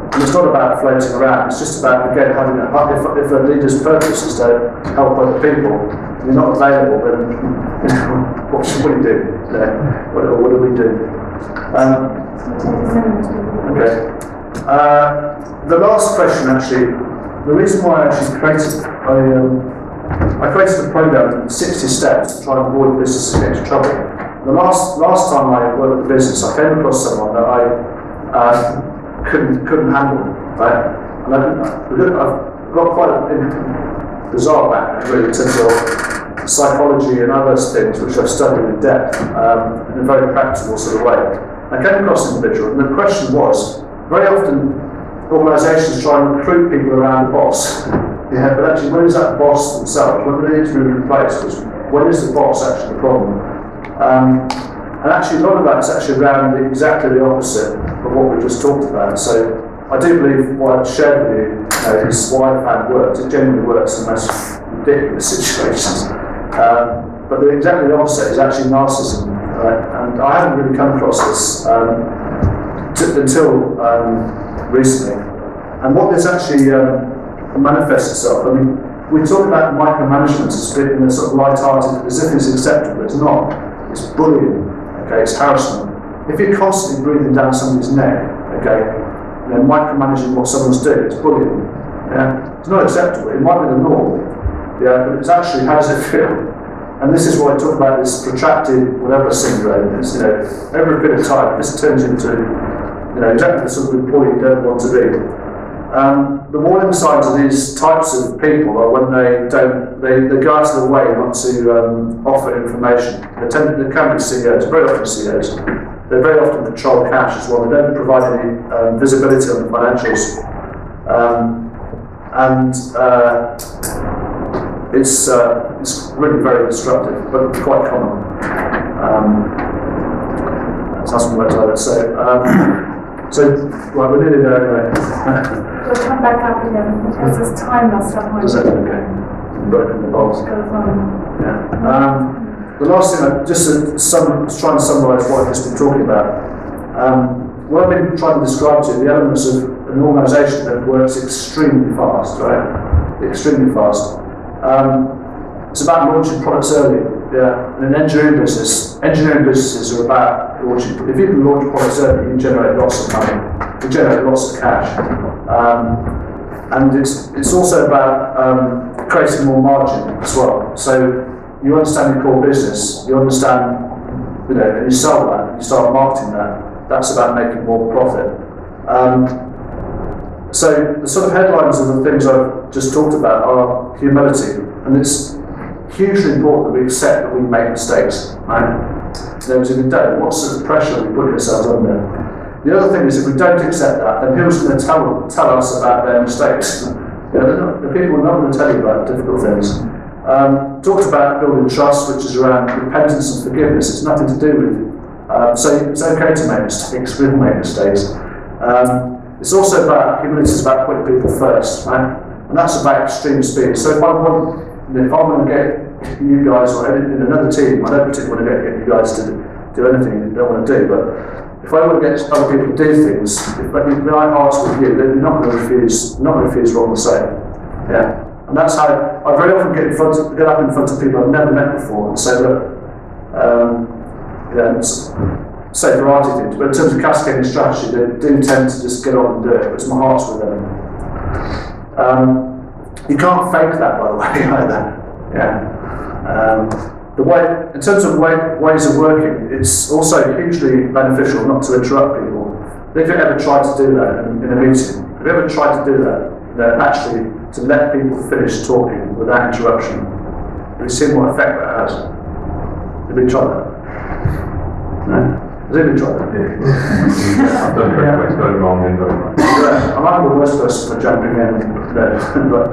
And it's not about floating around. It's just about, again, having if a leader's purpose is to help other people, you're not available, then what do you do? What do we do? Okay. The last question, actually, the reason why I actually created I created a program, 60 steps, to try and avoid businesses getting into trouble. The last time I worked with business, I came across someone that I couldn't handle, right? And I've got quite a bizarre background, really, in terms of psychology and other things which I've studied in depth in a very practical sort of way. I came across an individual, and the question was, very often organisations try and recruit people around the boss. Yeah, but actually, when is that boss themselves? When do they need to be replaced? Because when is the boss actually the problem? And actually, a lot of that is actually around exactly the opposite of what we just talked about. So I do believe what I've shared with you is what I found works. It genuinely works in the most ridiculous situations. But exactly the opposite is actually narcissism. And I haven't really come across this until recently. And what this actually manifests itself, I mean, we talk about micromanagement as being a sort of light-hearted, as if it's acceptable. It's not. It's bullying. Okay, it's harassment. If you're constantly breathing down somebody's neck, okay, you know, micromanaging what someone's doing, it's bullying. Yeah, it's not acceptable. It might be the norm. Yeah, but it's actually, how does it feel? And this is why I talk about this protracted whatever syndrome. It's, you know, over a period of time, this turns into, you know, exactly the sort of employee you don't want to be. The warning signs of these types of people are when they go out of their way not to offer information. They can be CEOs, very often CEOs. They very often control cash as well. They don't provide any visibility on the financials. It's really very destructive, but quite common. That's what I would say. Well, we're nearly there anyway. We'll come back up again because there's time left behind. Is that okay? Broken the balls. Yeah. The last thing, just to try and summarise what I've just been talking about. What I've been trying to describe to you, the elements of an organisation that works extremely fast, right? Extremely fast. It's about launching products early. Yeah. In an engineering businesses are about launching. If you can launch products early, you can generate lots of money. You can generate lots of cash. And it's also about creating more margin as well. So you understand your core business. You understand, you know, and you sell that. You start marketing that. That's about making more profit. So the sort of headlines of the things I've just talked about are humility, and it's hugely important that we accept that we make mistakes, right? Because if we don't, what sort of pressure we put ourselves under? The other thing is, if we don't accept that, then who's going to tell us about their mistakes? You know, the people are not going to tell you about difficult things. Talked about building trust, which is around repentance and forgiveness. It's nothing to do with. So it's okay to make mistakes. We'll make mistakes. It's also about humility. It's about putting people first, right? And that's about extreme speed. So if I want to get you guys or in another team, I don't particularly want to get you guys to do anything you don't want to do, but if I want to get other people to do things, if I ask with you, then you're not going to refuse what I'm saying. Yeah. And that's how I very often get up in front of people I've never met before and say, look, say a variety of things, but in terms of cascading strategy, they do tend to just get on and do it, because my heart's with them. You can't fake that, by the way, either. Yeah. In terms of ways of working, it's also hugely beneficial not to interrupt people. If you ever tried to do that in a meeting, if you ever tried to do that, actually to let people finish talking without interruption, have you seen what effect that has? Have you tried that? No? Has anybody tried that? Yeah. I've done it both going wrong and going right. Yeah, I'm the worst person for jumping in, but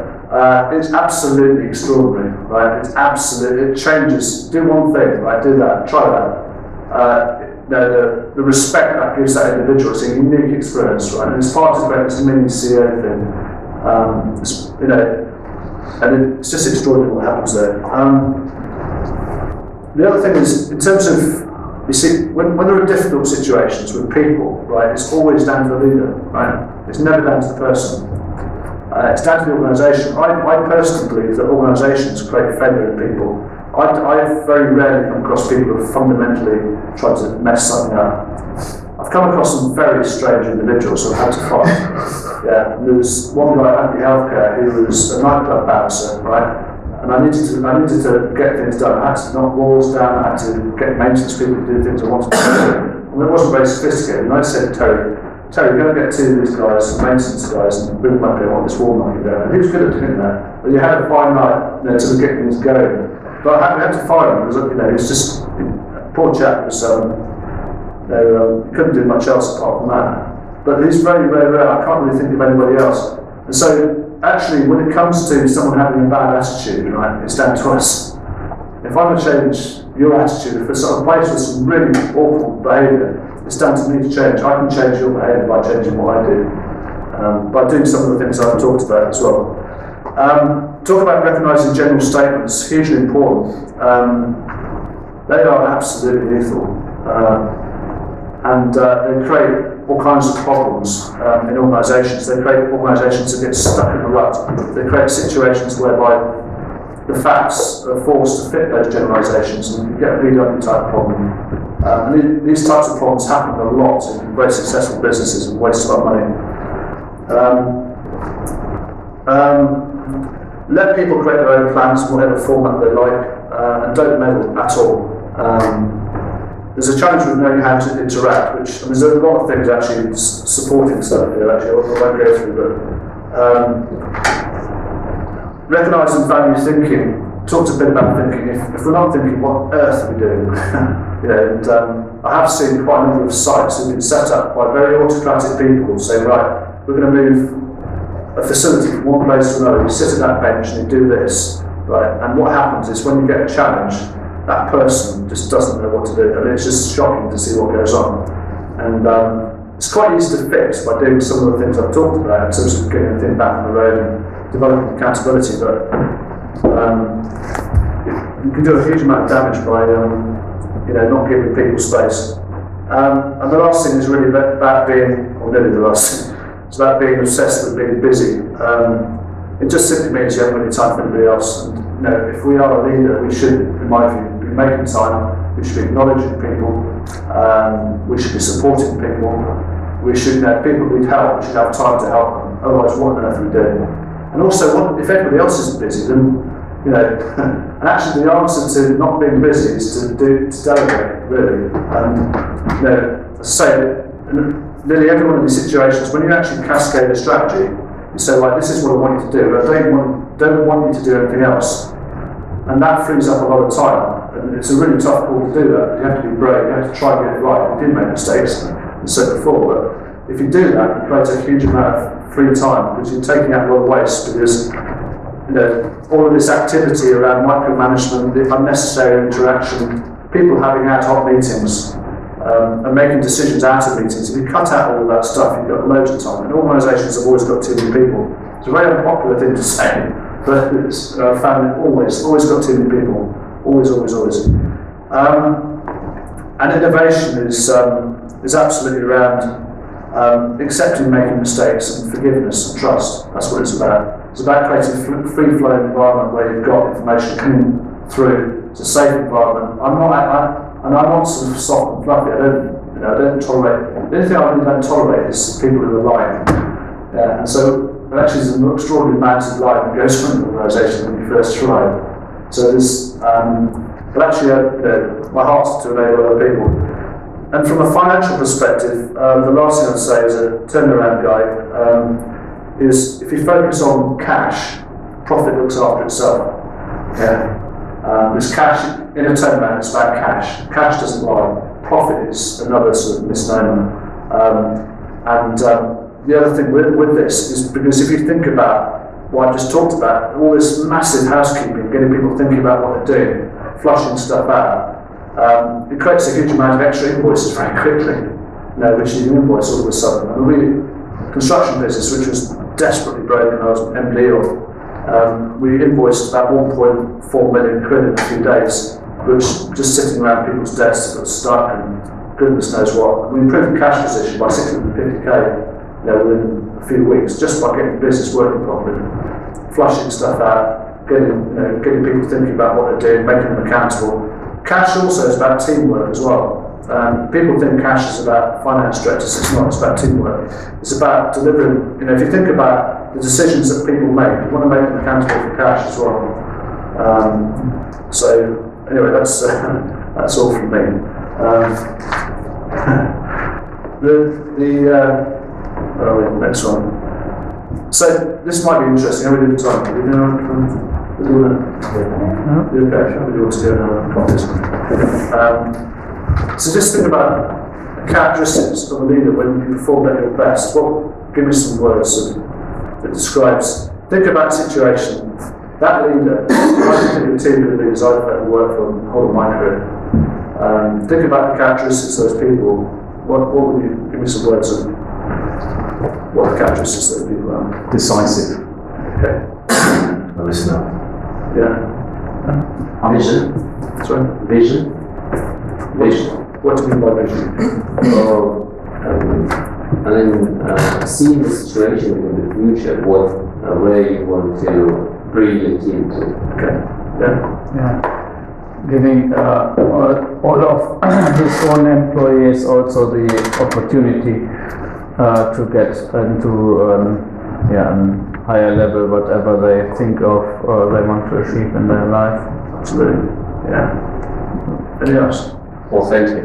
it's absolutely extraordinary, right? It changes. Do one thing, right? Do that, try that. The respect that gives that individual is a unique experience, right? And it's part of this mini CEO thing. And it's just extraordinary what happens there. The other thing is, in terms of, you see, when there are difficult situations with people, right, it's always down to the leader, right? It's never down to the person. It's down to the organisation. I personally believe that organisations create failure in people. I very rarely come across people who have fundamentally tried to mess something up. I've come across some very strange individuals who have had to fight. Yeah, there was one guy at Happy Healthcare who was a nightclub bouncer, right? And I needed to get things done. I had to knock walls down. I had to get maintenance people to do things I wanted to do. And it wasn't very sophisticated. And I said to Terry, you're going to get two of these guys, maintenance guys, and bring them up here on this wall knocking down. And he was good at doing that. But you had a fine night, to get things going. But we had to fire him because, he was just, poor chap was, he couldn't do much else apart from that. But he's very, very rare. I can't really think of anybody else. And so, actually, when it comes to someone having a bad attitude, right, it's down to us. If I'm going to change your attitude, if it's a place with some really awful behaviour, it's down to me to change. I can change your behaviour by changing what I do, by doing some of the things I've talked about as well. Talk about recognising general statements, hugely important. They are absolutely lethal, and they create all kinds of problems in organisations. They create organisations that get stuck in a rut. They create situations whereby the facts are forced to fit those generalisations, and you get a VW type problem. And these types of problems happen a lot in very successful businesses and waste a lot of money. Let people create their own plans in whatever format they like, and don't meddle at all. There's a challenge with knowing how to interact, which, there's a lot of things actually supporting stuff here, actually, I won't go through, but recognise and value thinking. Talked a bit about thinking. If we're not thinking, what on earth are we doing? I have seen quite a number of sites that have been set up by very autocratic people saying, right, we're going to move a facility from one place to another. You sit at that bench and you do this, right? And what happens is when you get a challenge, that person just doesn't know what to do. It's just shocking to see what goes on. And it's quite easy to fix by doing some of the things I've talked about in terms of getting the thing back on the road and developing accountability. But you can do a huge amount of damage by not giving people space. And the last thing is really about being, or nearly the last thing, it's about being obsessed with being busy. It just simply means you haven't really time for anybody else. And if we are a leader, we should, in my view, be making time. We should be acknowledging people. We should be supporting people. We should, people need help. We should have time to help them. Otherwise, what on earth are we doing? And also, if everybody else isn't busy, then and actually the answer to not being busy is to delegate, really. And as I say, nearly every one of these situations, when you actually cascade a strategy, you say, right, this is what I want you to do, but I don't want you to do anything else. And that frees up a lot of time. And it's a really tough call to do that. You have to be brave, you have to try and get it right. You did make mistakes, as I said before, but if you do that, it creates a huge amount of free time, because you're taking out a lot of waste, because all of this activity around micromanagement, the unnecessary interaction, people having ad hoc meetings, and making decisions out of meetings. If you cut out all of that stuff, you've got loads of time. And organisations have always got too many people. It's a very unpopular thing to say, but I've found it always got too many people. Always. And innovation is absolutely around accepting making mistakes and forgiveness and trust. That's what it's about. It's about creating a free-flowing environment where you've got information coming through. It's a safe environment. I'm not sort of soft and fluffy. I don't tolerate. The only thing I really don't tolerate is people who are lying. And so actually, there's an extraordinary amount of lying that goes on in an organisation when you first try. So there's, but actually, my heart's to enable other people. And from a financial perspective, the last thing I'd say as a turnaround guide is if you focus on cash, profit looks after itself. There's cash in a turnaround, it's about cash. Cash doesn't lie. Profit is another sort of misnomer. The other thing with this is because if you think about what I just talked about, all this massive housekeeping, getting people thinking about what they're doing, flushing stuff out, it creates a huge amount of extra invoices very quickly. Which you invoice all of a sudden. And the construction business, which was desperately broken, I was MD of, we invoiced about 1.4 million quid in a few days, which just sitting around people's desks got stuck and goodness knows what. We improved the cash position by 650k within a few weeks, just by getting business working properly, flushing stuff out, getting people thinking about what they're doing, making them accountable. Cash also is about teamwork as well. People think cash is about finance directors. It's not. It's about teamwork. It's about delivering. If you think about the decisions that people make, you want to make them accountable for cash as well. So anyway, that's all from me. The next one. So this might be interesting. How are we doing time? Are we doing okay? How do you want to do another contest? So just think about the characteristics of a leader when you perform at your best. Give me some words that describes. Think about the situation. That leader, I think the team of leaders I've ever worked for the whole of my career. Think about the characteristics of those people. What would you give me some words of what the characteristics of those people are? Decisive. Okay. A listener. Yeah. Vision. Sorry? Vision. What do you mean by vision? I mean, seeing the situation in the future, where you want to bring your team to. Okay. Yeah. Yeah. Giving all of his own employees also the opportunity to get into higher level, whatever they think of or they want to achieve in their life. Absolutely. Yeah. Anything else? Authentic.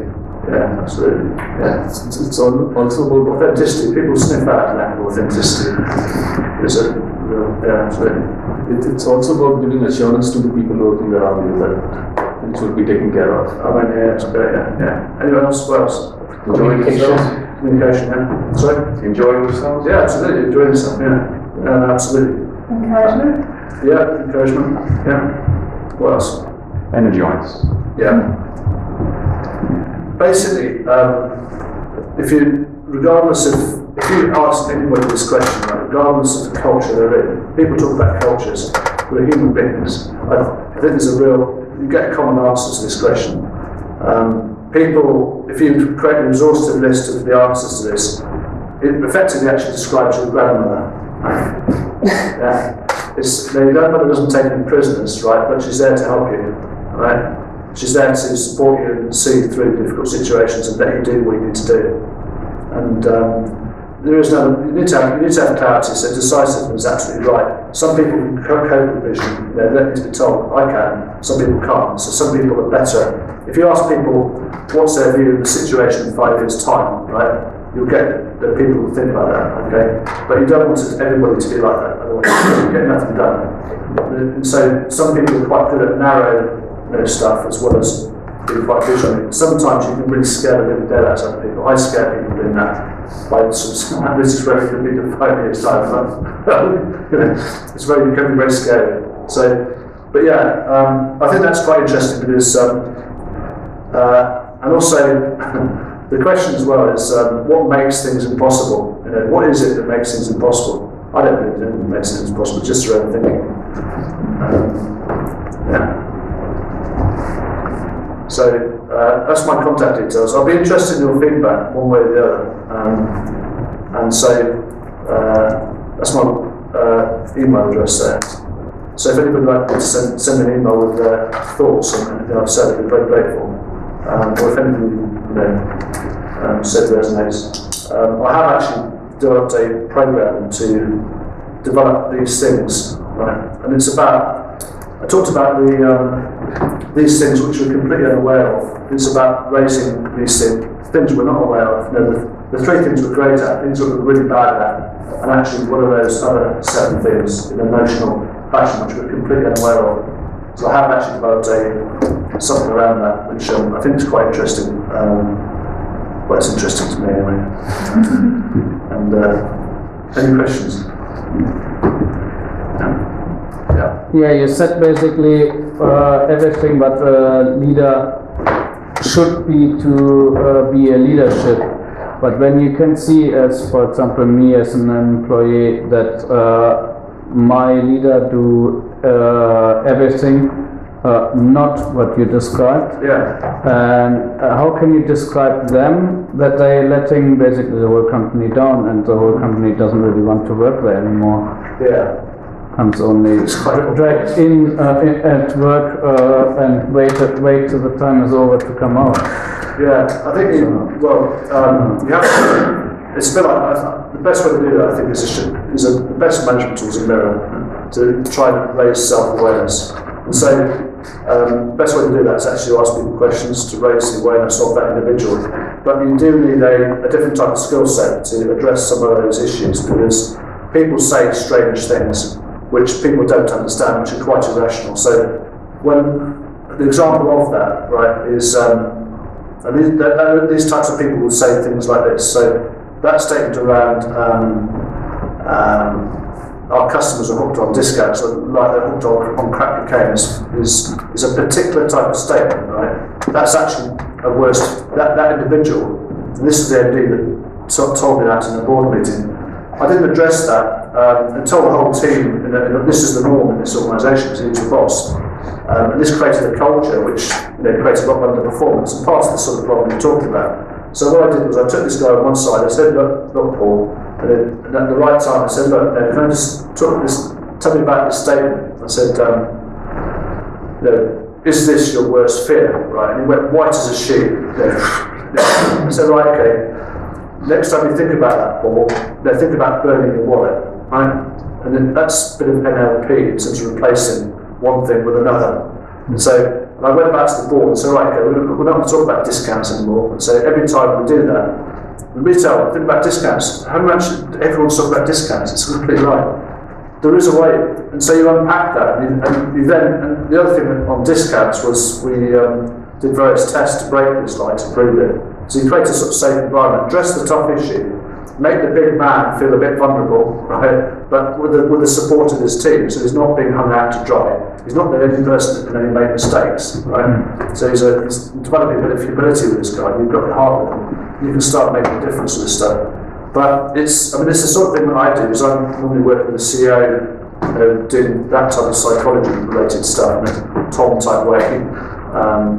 Yeah, absolutely. Yeah. It's also about authenticity. People sniff out lack of authenticity. Yeah, absolutely. It's also about giving assurance to the people working around you that it should be taken care of. I mean, yeah, it's great. Yeah. Anyone else? What else? Communication. Communication. Yeah. Sorry. Enjoying yourselves. Yeah, absolutely. Enjoying yourself. Yeah. Absolutely. Encouragement. Yeah. Encouragement. Yeah. What else? Energize. Yeah. Basically, if you ask anybody this question, right, regardless of the culture they're in, people talk about cultures, we're human beings. I think you get common answers to this question. People, if you create an exhaustive list of the answers to this, it effectively actually describes your grandmother. Yeah. Your grandmother doesn't take any prisoners, right, but she's there to help you, right? She's there to support you and see you through difficult situations and let you do what you need to do. And you need to have clarity, so decisiveness is absolutely right. Some people can cope with vision, they need to be told, I can, some people can't, so some people are better. If you ask people what's their view of the situation in 5 years' time, right, you'll get the people who think like that, okay? But you don't want everybody to be like that, otherwise you get nothing done. And so some people are quite good at narrow stuff as well as being quite visionary. Sometimes you can really scare the living dead out of other people. I scare people doing that. This is where it can be in 5 years' time. It's very, it can be very scary. So, but yeah, I think that's quite interesting because, and also the question as well is what makes things impossible? What is it that makes things impossible? I don't think anything makes things impossible, just your own thinking. Yeah. So that's my contact details. I'll be interested in your feedback one way or the other. And so that's my email address there. So if anybody would like to send me an email with their thoughts on anything I've said, I'd be very grateful. Or if anything said resonates. I have actually developed a program to develop these things, right? And it's about, I talked about these things which we're completely unaware of. It's about raising these things we're not aware of. The three things we're great at, things that we're really bad at, and actually what are those other 7 things in an emotional fashion which we're completely unaware of. So I have actually developed something around that, which I think is quite interesting. Well, it's interesting to me anyway. And any questions? Yeah, you said basically everything what a leader should be to be a leadership. But when you can see, as for example me as an employee, that my leader do everything not what you described. Yeah. And how can you describe them that they letting basically the whole company down and the whole company doesn't really want to work there anymore? Yeah. Comes only dragged in at work and wait till the time is over to come out. Yeah, I think you have to, it's a bit like, the best way to do that I think is the best management tools in mirror to try and raise self-awareness. And so the best way to do that is actually to ask people questions to raise the awareness of that individual. But you do need a different type of skill set to address some of those issues, because people say strange things which people don't understand, which are quite irrational. So when the example of that, right, is these types of people will say things like this. So that statement around our customers are hooked on discounts, like they're hooked on crack cocaine, is a particular type of statement, right? That's actually a worse, that individual, and this is the MD that told me that in a board meeting. I didn't address that and told the whole team, this is the norm in this organisation, because he's your boss. And this created a culture which creates a lot of underperformance, and part of the sort of problem you're talking about. So what I did was I took this guy on one side, I said, look Paul, and then at the right time I said, look, can I just tell me about this statement. I said, is this your worst fear, right? And he went white as a sheet. I said, right, okay, next time you think about that, Paul, think about burning your wallet, right? And then that's a bit of NLP, in terms of replacing one thing with another. And so, and I went back to the board and said, right, okay, we're not going to talk about discounts anymore. And so every time we do that, in retail, think about discounts. How much everyone's talking about discounts? It's completely right. There is a way, and so you unpack that, and you then, and the other thing on discounts was we did various tests to break this lie, to prove it. So you create a sort of safe environment, address the tough issue, make the big man feel a bit vulnerable, right? But with the support of his team, so he's not being hung out to dry. He's not the only person that can only make mistakes, right? So he's developing a bit of humility with this guy. You've got the heart with him. You can start making a difference with this stuff. But it's the sort of thing that I do. Is I'm normally working with the CEO, doing that type of psychology-related stuff in a Tom type way,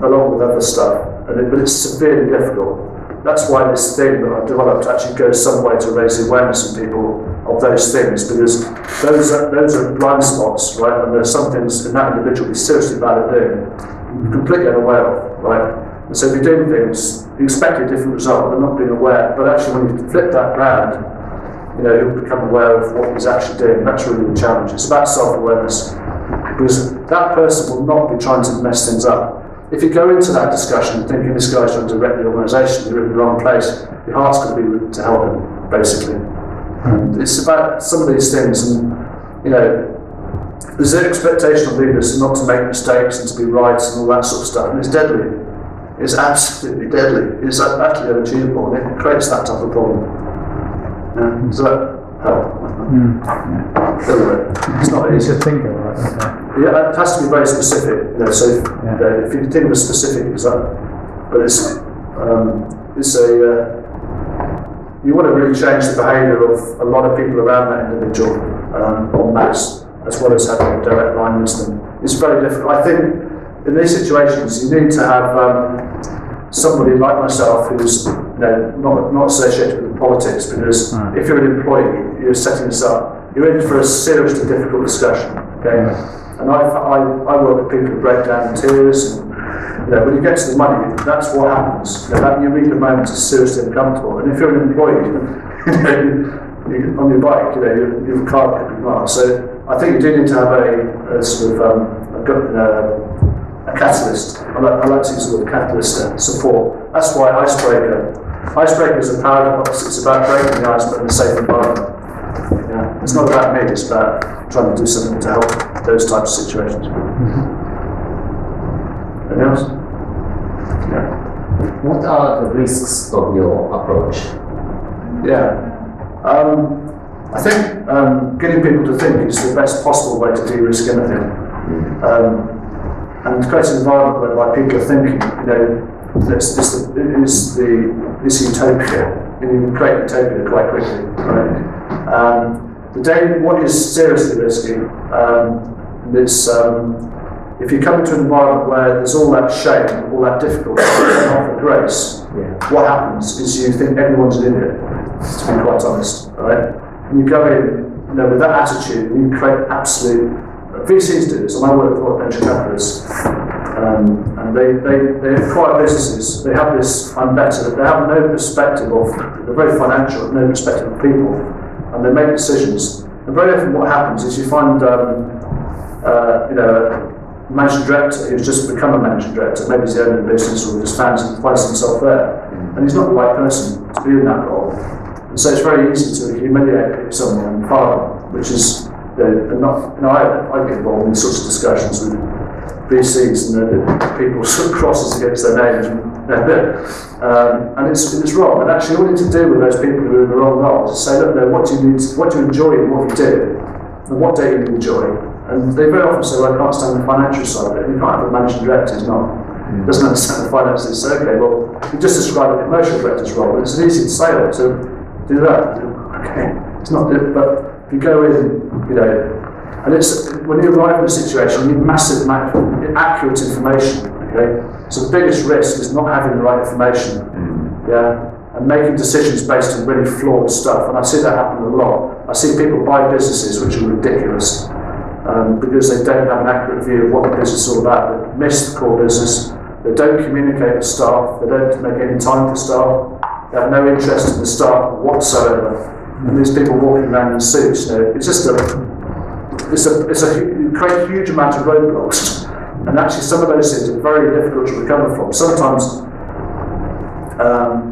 along with other stuff. But it's severely difficult. That's why this thing that I've developed actually goes some way to raise the awareness in people of those things, because those are blind spots, right? And there's some things in that individual who's seriously bad at doing, you're completely unaware of, right? And so if you're doing things, you expect a different result, but not being aware. But actually, when you flip that round, you'll become aware of what he's actually doing. That's really the challenge. It's about self-awareness, because that person will not be trying to mess things up. If you go into that discussion thinking this guy's trying to wreck the organisation, you're in the wrong place. Your heart's going to be to help him, basically. It's about some of these things, and there's an expectation of leaders not to make mistakes and to be right and all that sort of stuff, and it's deadly. It's absolutely deadly. It's utterly unachievable, and it creates that type of problem. Does that help? It's not easy. You should think about it. Yeah, it has to be very specific. So if you think of a specific example, but you want to really change the behaviour of a lot of people around that individual en masse, as well as having a direct line with them. It's very difficult. I think in these situations you need to have somebody like myself who's not associated with politics, because if you're an employee, you're setting this up, you're in for a seriously difficult discussion. Okay, and I work with people who break down in tears, and when you get to the money, that's what happens. You reach a moment is seriously uncomfortable, and if you're an employee, on your bike, your car could be marked. So I think you do need to have a sort of a catalyst. I like to use the word catalyst support. That's why Icebreaker is a paradox. It's about breaking the ice but in a safe environment. It's not about me, it's about trying to do something to help those types of situations. Anything else? Yeah. What are the risks of your approach? Yeah. I think getting people to think is the best possible way to de-risk anything. And create an environment whereby people are thinking, it's utopia. You can create utopia quite quickly, right? What is seriously risky is if you come into an environment where there's all that shame, all that difficulty, not for grace, what happens is you think everyone's an idiot, to be quite honest, right? And you go in, with that attitude, and you create absolute. VCs do this, and I work for venture capitalists, and they acquire businesses. They have this I'm better. They have no perspective of. They're very financial, no perspective of people, and they make decisions. And very often, what happens is you find, a managing director who's just become a managing director. Maybe he's owning a business, or just finds himself there, and he's not the right person to be in that role. And so it's very easy to humiliate someone and fire them, which is. I get involved in these sorts of discussions with VCs, and people sort of crosses against their names, and it's wrong. And actually, all you need to do with those people who are in the wrong roles is say, look, what do you enjoy in what you do, and what do you enjoy? And they very often say, well, I can't stand the financial side of it. You can't have a managing director who's doesn't understand the finances. So okay, well, you just described the commercial director's role. It's easy to say that, so do that. Okay, it's not good, but. You go in, and it's when you arrive in a situation, you need massive amount of accurate information. Okay, so the biggest risk is not having the right information. and making decisions based on really flawed stuff. And I see that happen a lot. I see people buy businesses which are ridiculous because they don't have an accurate view of what the business is all about. They miss the core business. They don't communicate with staff. They don't make any time for staff. They have no interest in the staff whatsoever. And these people walking around in suits, it's just you create a huge amount of roadblocks. And actually some of those things are very difficult to recover from. Sometimes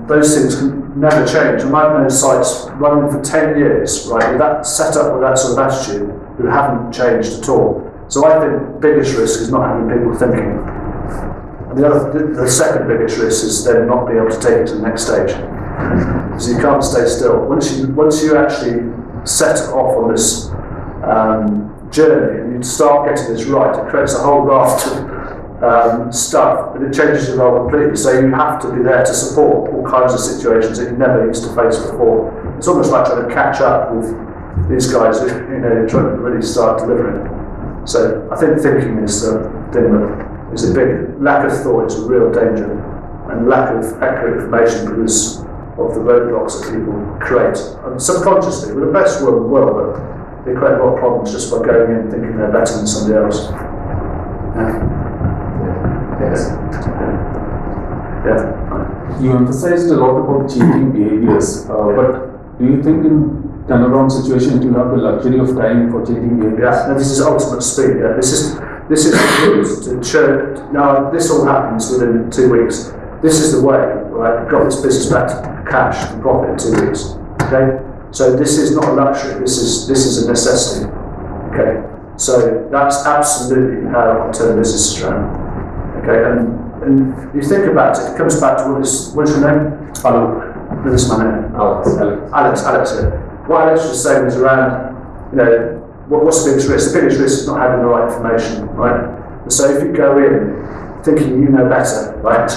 those things can never change. And I've known sites running for 10 years, right, with that set up with that sort of attitude, who haven't changed at all. So I think the biggest risk is not having people thinking. And the second biggest risk is then not being able to take it to the next stage. Because you can't stay still. Once you actually set off on this journey and you start getting this right, it creates a whole raft of stuff, and it changes your role completely. So you have to be there to support all kinds of situations that you never used to face before. It's almost like trying to catch up with these guys who trying to really start delivering. So I think thinking is the thing that is a big lack of thought is a real danger, and lack of accurate information because of the roadblocks that people create. And subconsciously, we're the best world in the world, but they create a lot of problems just by going in thinking they're better than somebody else. You emphasized a lot about cheating behaviors, but do you think in turnaround situations you have the luxury of time for cheating behaviors? Yeah, no, this is ultimate speed. Yeah. This is the route to churn. Now, this all happens within 2 weeks. This is the way, right? We've got this business back to cash and profit in 2 weeks. Okay? So this is not a luxury, this is a necessity. Okay? So that's absolutely how I turn businesses around. Okay, and you think about it, it comes back to what is your name? Hello. This is my name. Alex, yeah. What Alex was saying is around, what's the biggest risk? The biggest risk is not having the right information, right? So if you go in thinking you know better, right,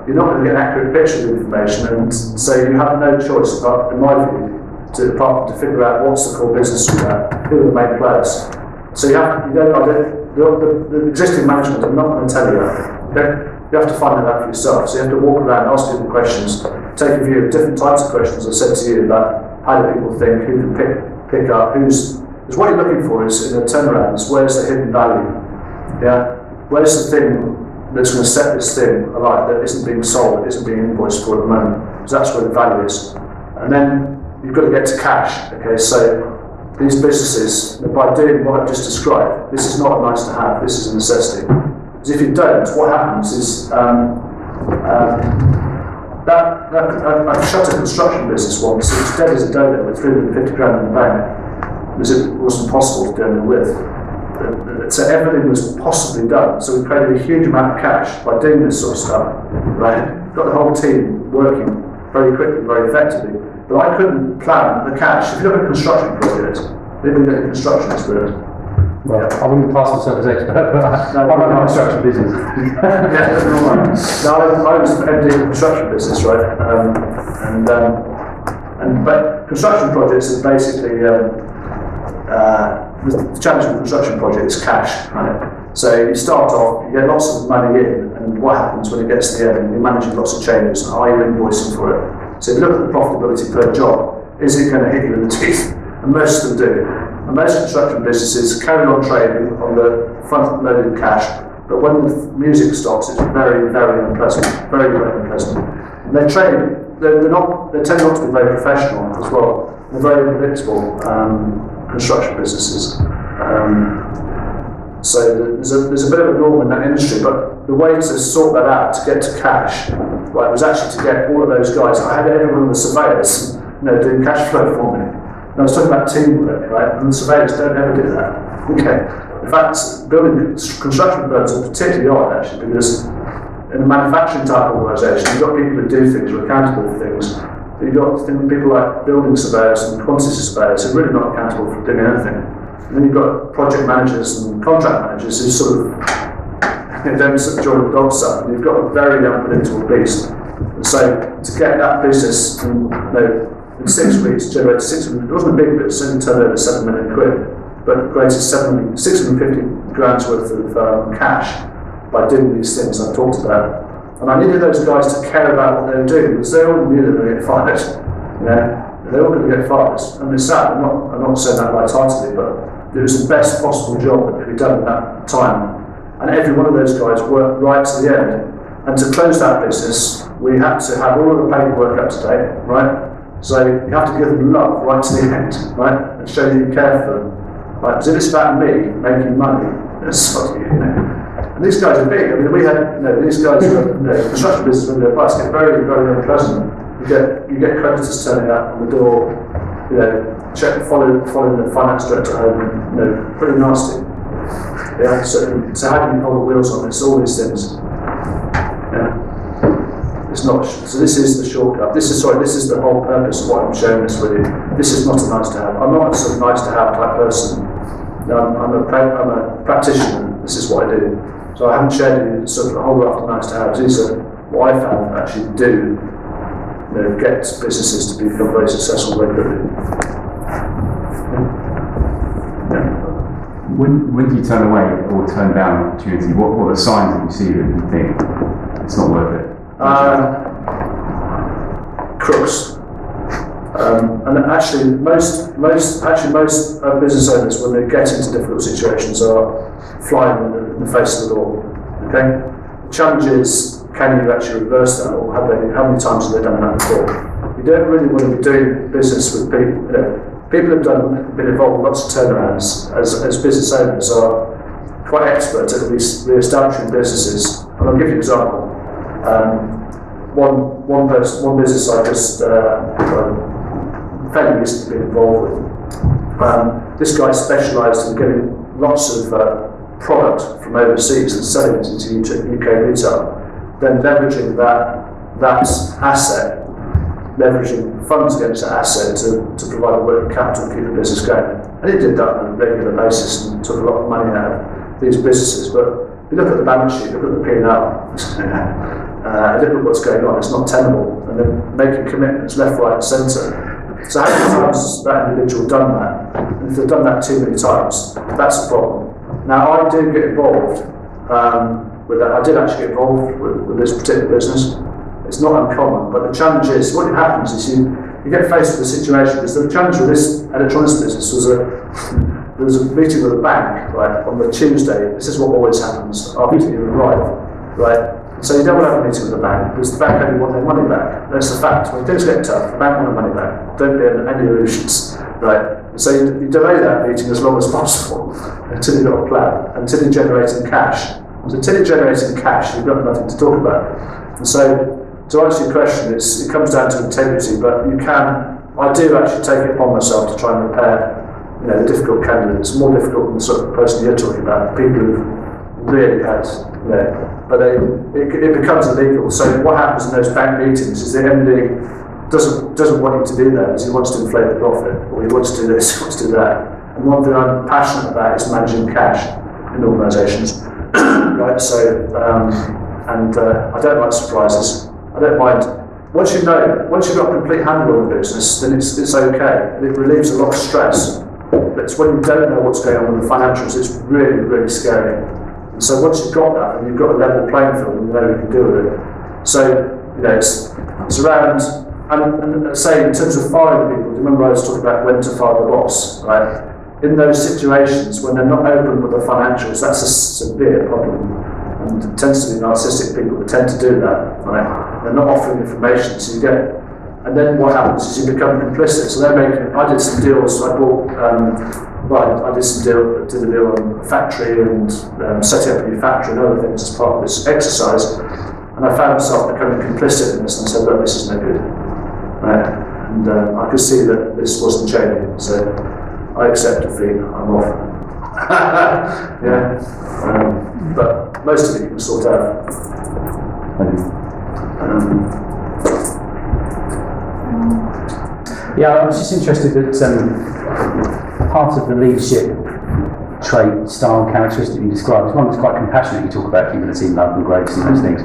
you're not going to get an accurate picture of the information, and so you have no choice, in my view, apart from to figure out what's the core business about, who are the main players. So the existing management are not going to tell you that. Okay? You have to find that out for yourself. So you have to walk around, ask people questions, take a view of different types of questions. I said to you about how do people think, who can pick up, because what you're looking for is in a turnaround is where's the hidden value. Yeah? Where's the thing that's going to set this thing alight that isn't being sold, that isn't being invoiced for at the moment. Because that's where the value is. And then you've got to get to cash. Okay, so these businesses, by doing what I've just described, this is not nice to have, this is a necessity. Because if you don't, what happens is I shut a construction business once. It was dead as a dodo with 350 grand in the bank because it wasn't possible to do anything with. So everything was possibly done. So we created a huge amount of cash by doing this sort of stuff. Right? Got the whole team working very quickly, very effectively. But I couldn't plan the cash. If you look at a construction project, even get a construction experience. Well, I wouldn't class myself as expert, but I run a construction business. Yeah, that's all right. No, I was MD of construction business, right? But construction projects is basically the challenge with construction projects is cash, right? So you start off, you get lots of money in, and what happens when it gets to the end? You're managing lots of changes, and are you invoicing for it? So if you look at the profitability per job, is it going to hit you in the teeth? And most of them do. And most construction businesses carry on trading on the front-loaded cash, but when the music stops, it's very, very unpleasant. Very, very unpleasant. And they trade. They tend not to be very professional as well. They're very unpredictable construction businesses. So there's a bit of a norm in that industry, but the way to sort that out, to get to cash, right, was actually to get all of those guys. I had every one of the surveyors, doing cash flow for me. And I was talking about teamwork, right? And the surveyors don't ever do that. Okay. In fact, building construction firms are particularly odd actually, because in a manufacturing type organisation, you've got people who do things, who are accountable for things. But you've got people like building surveyors and quantity surveyors who are really not accountable for doing anything. And then you've got project managers and contract managers who sort of don't join the dog stuff. And you've got a very unpredictable beast. And so to get that business in 6 weeks, generate 600, it wasn't a big business, it only turned over 7 million quid, but created 650 grand's worth of cash by doing these things I've talked about. And I needed those guys to care about what they were doing, because they all knew they were going to get fired. You know, they're all going to get fired. And it's sad, I'm not saying that light-heartedly, but it was the best possible job that could be done at that time. And every one of those guys worked right to the end. And to close that business, we had to have all of the paperwork up to date, right? So you have to give them love right to the end, right? And show you care for them. Right? Because if it's about me making money, that's what you know. And these guys are big. I mean, we had, these guys are, construction business when they're bust, get very, very unpleasant. You get creditors turning up on the door, following the finance director home, pretty nasty. Yeah, so how do you hold the wheels on this? All these things. Yeah. It's not. So this is the shortcut. This is the whole purpose of what I'm sharing this with you. This is not a nice to have. I'm not a sort of nice to have type person. I'm a practitioner. This is what I do. So I haven't shared with you sort of a whole lot of nice to have. These are what I found actually do. Get businesses to become very successful regularly. When do you turn away or turn down an opportunity? What are the signs that you see that you think it's not worth it? Crooks. And actually, most business owners, when they get into difficult situations, are flying in the face of the law. Okay. The challenge is, can you actually reverse that, or how many times have they done that before? You don't really want to be doing business with people. People have been involved in lots of turnarounds as business owners are quite expert at re-establishing businesses. And I'll give you an example. One business I just fairly recently been involved with. This guy specialised in getting lots of product from overseas and selling it into UK retail. Then leveraging that asset, leveraging funds against that asset to provide the working capital and keep the business going. And it did that on a regular basis and took a lot of money out of these businesses. But if you look at the balance sheet, look at the P&L, look at what's going on, it's not tenable. And then making commitments left, right and centre. So how many times has that individual done that? And if they've done that too many times, that's a problem. Now I do get involved with that. I did actually get involved with this particular business. It's not uncommon, but the challenge is, what happens is you get faced with a situation, because the challenge with this electronics business was there was a meeting with a bank, right, on the Tuesday. This is what always happens after you arrive, right? So you don't want to have a meeting with the bank, because the bank only want their money back. That's the fact. When things get tough, the bank want their money back. Don't be under any illusions, right? So you delay that meeting as long as possible until you've got a plan, until you're generating cash. So until you're generating cash, you've got nothing to talk about. And so, to answer your question, it comes down to integrity, but I do actually take it upon myself to try and repair, the difficult candidates. More difficult than the sort of person you're talking about, people who've really had, but it becomes illegal. So what happens in those bank meetings is the MD doesn't want you to be there, because he wants to inflate the profit, or he wants to do this, he wants to do that. And one thing I'm passionate about is managing cash in organisations, right? So, I don't like surprises. I don't mind. Once you've got a complete handle on the business, then it's okay. It relieves a lot of stress. But it's when you don't know what's going on with the financials, it's really, really scary. And so once you've got that, and you've got a level playing field, and you know you can deal with it. So, it's around, and say in terms of firing people, do you remember I was talking about when to fire the boss, right? In those situations, when they're not open with the financials, that's a severe problem. And it tends to be narcissistic people that tend to do that, right? They're not offering information, so you get, and then what happens is you become complicit. So I did some deals, I bought, I did a deal on a factory and setting up a new factory and other things as part of this exercise, and I found myself becoming complicit in this, and I said, look, this is no good, right? And I could see that this wasn't changing, so I accept defeat, I'm off. But most of it you can sort out. I was just interested that part of the leadership trait, style, characteristic you described is one that's quite compassionate. You talk about humility, love and grace and those things.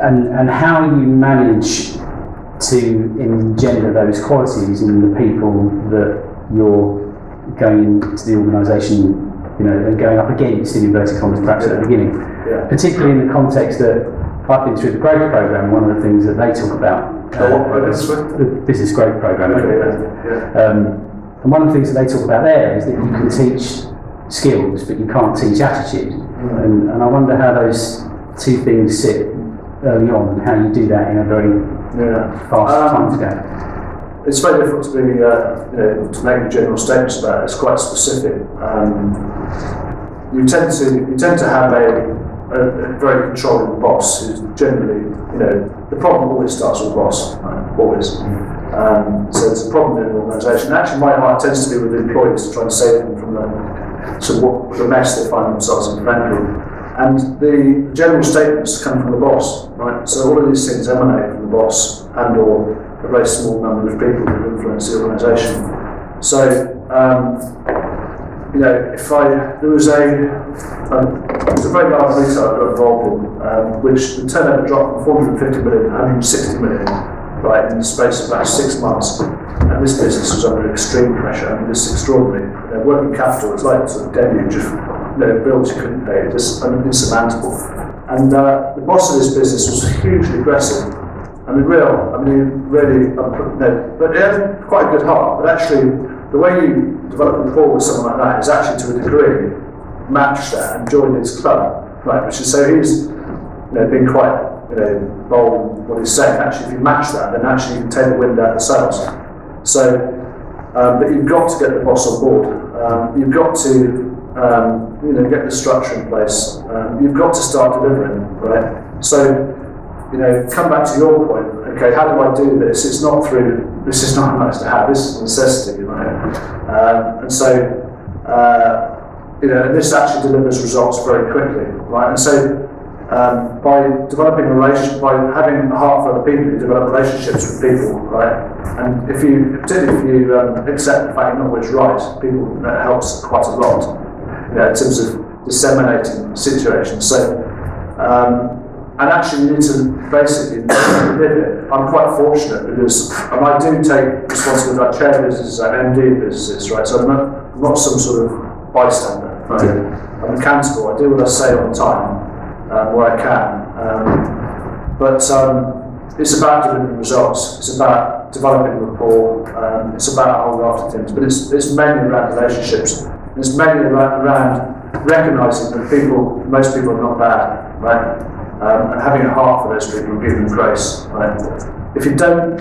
And how you manage to engender those qualities in the people that you're going into the organisation, and going up against, in inverted commas, perhaps at the beginning. Yeah. Particularly in the context that I've been through the growth program. One of the things that they talk about, the business growth program, and one of the things that they talk about there is that you can teach skills, but you can't teach attitude. And I wonder how those two things sit early on, and how you do that in a very fast time scale. It's very difficult to be, to make general statements about it. It's quite specific. You tend to have a very controlling boss who's generally, the problem always starts with the boss, right? Always. So there's a problem in an organisation. Actually, my heart tends to be with the employees to try and save them from the mess they find themselves in Cranfield. And the general statements come from the boss, right? So all of these things emanate from the boss and/or a very small number of people who influence the organisation. So, there was a very large retailer I got involved in, which the turnover dropped from 450 million to 160 million, right, in the space of about 6 months. And this business was under extreme pressure. I mean, this is extraordinary. Working capital was like sort of deluge of bills you couldn't pay, just insurmountable. And the boss of this business was hugely aggressive. Really, but he had quite a good heart. But actually, the way you develop rapport with someone like that is actually to a degree match that and join his club, right? Which is, so he's been quite bold in what he's saying. Actually, if you match that, then actually you can take the wind out of the sails. So, but you've got to get the boss on board. You've got to get the structure in place. You've got to start delivering, right? So, come back to your point. Okay, how do I do this? This is not nice to have. This is a necessity, right? And so, and this actually delivers results very quickly, right? And so, by developing by having a heart for other people, you develop relationships with people, right? And particularly if you accept the fact you're not always right, that helps quite a lot, in terms of disseminating situations. So, and actually you need to basically live it. I'm quite fortunate because I do take responsibility. I chair businesses, I MD businesses, right? So I'm not some sort of bystander, right? I'm accountable. I do what I say on time, where I can. But it's about delivering results. It's about developing rapport. It's about a whole raft of things. But it's mainly around relationships. It's mainly around recognising that most people are not bad, right? And having a heart for those people and giving them grace, right? If you don't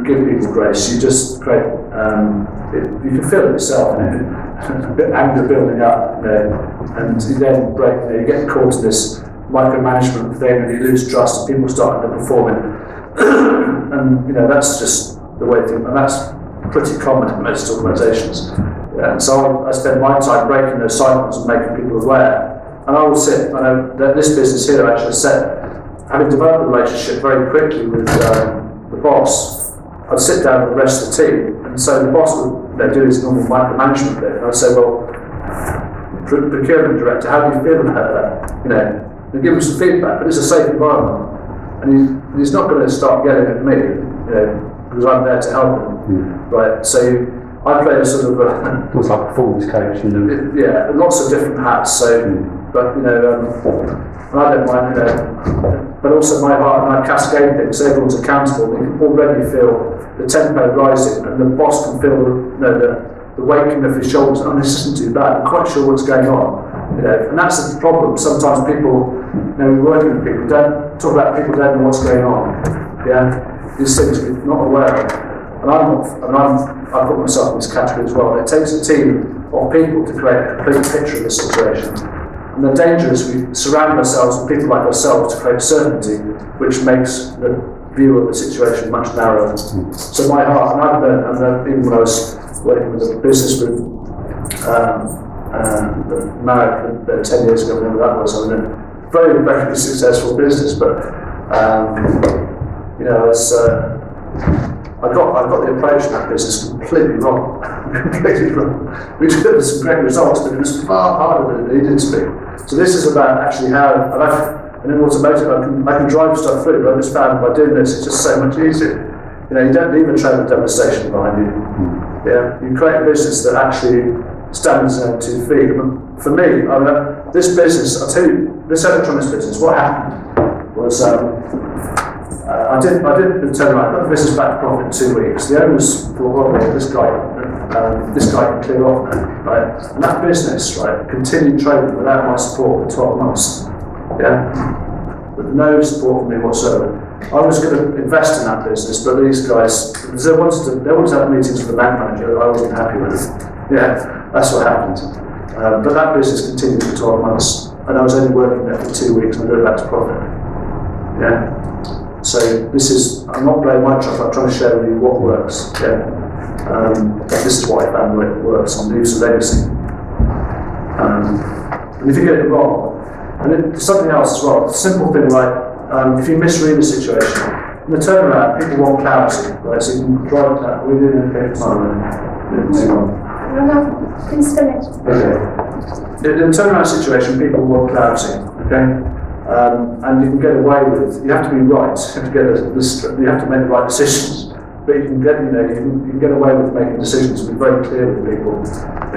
give people grace, you just create. You can feel it yourself, a bit of anger building up, and you then break. You get caught in this micromanagement thing, and you lose trust, and people start underperforming, and that's just the way things. And that's pretty common in most organisations. And so I spend my time breaking those cycles and making people aware. And I will sit, I know that this business here actually having developed a relationship very quickly with the boss, I'd sit down with the rest of the team, and so the boss would do his normal micromanagement bit, and I'd say, well, procurement director, how do you feel about that? And give him some feedback, but it's a safe environment. And he's not going to start yelling at me, because I'm there to help him, right? So I play a sort of it was like a performance coach, yeah, lots of different hats. So, but and I don't mind, but also my heart, and I cascade things. So everyone's accountable. They can already feel the tempo rising, and the boss can feel the weight coming off his shoulders. Oh, this isn't too bad. I'm quite sure what's going on. And that's the problem. Sometimes people, we're working with people, don't talk about people don't know what's going on. Yeah, these things we're not aware of. And I put myself in this category as well. It takes a team of people to create a complete picture of the situation. And the danger is we surround ourselves with people like ourselves to create certainty, which makes the view of the situation much narrower. So my heart, and I've learned, even when I was working with a business with married 10 years ago, whatever that was, I mean, a very, very successful business, but it's I got the approach to that business completely wrong. We delivered some great results, but it was far harder than it needed to be. So this is about actually how, and in automotive I can drive stuff through, but I just found by doing this it's just so much easier. You don't leave a trail of devastation behind you. Yeah, you create a business that actually stands on 2 feet. For me, this business, I'll tell you, this electronics business, what happened? was I didn't turn around, put the business back to profit in 2 weeks. The owners thought, well, this guy can clear off now, right? And that business, right, continued trading without my support for 12 months. Yeah, with no support from me whatsoever. I was going to invest in that business, but these guys, they wanted to have meetings with the bank manager that I wasn't happy with. Yeah, that's what happened. But that business continued for 12 months, and I was only working there for 2 weeks and I got it back to profit. Yeah. So I'm not blaming my truck, I'm trying to share with you what works. Yeah. This is what I found works on use of legacy. And if you get it wrong, and it's something else as well, simple thing like, if you misread the situation, in the turnaround, people want clarity, right? So you can drive that. We didn't okay time. No, please finish. Okay. In the turnaround situation, people want clarity, okay? And you can get away with. You have to be right. You have to you have to make the right decisions. But you can get away with making decisions and be very clear with people,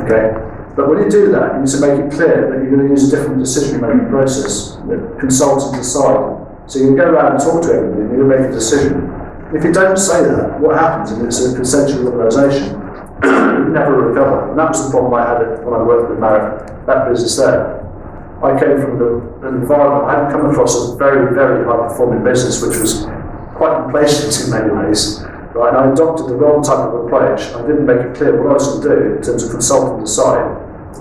okay? But when you do that, you need to make it clear that you're going to use a different decision-making process, consult and decide. So you can go around and talk to everybody and you'll make a decision. If you don't say that, what happens is it's a consensual organisation. You never recover. And that was the problem I had when I worked with that business there. I came from an environment, I hadn't come across a very, very high-performing business, which was quite complacent in many ways. Right? And I adopted the wrong type of approach. I didn't make it clear what I was going to do in terms of consult and decide.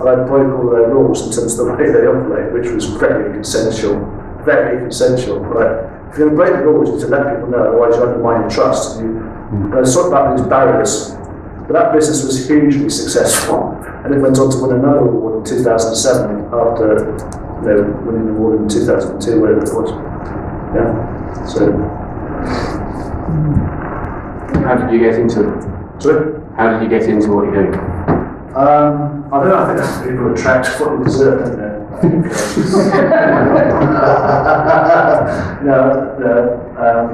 And I broke all their rules in terms of the way they operate, which was very consensual. Very consensual, right? If you're going to break the rules, you need to let people know, otherwise you undermine your trust. And I sort about these barriers. But that business was hugely successful, and it went on to win another award in 2007 after winning the award in 2002, whatever it was. Yeah. So. How did you get into it? Sorry? How did you get into what you're doing? I don't know, I think that's people attract what they deserve, don't they?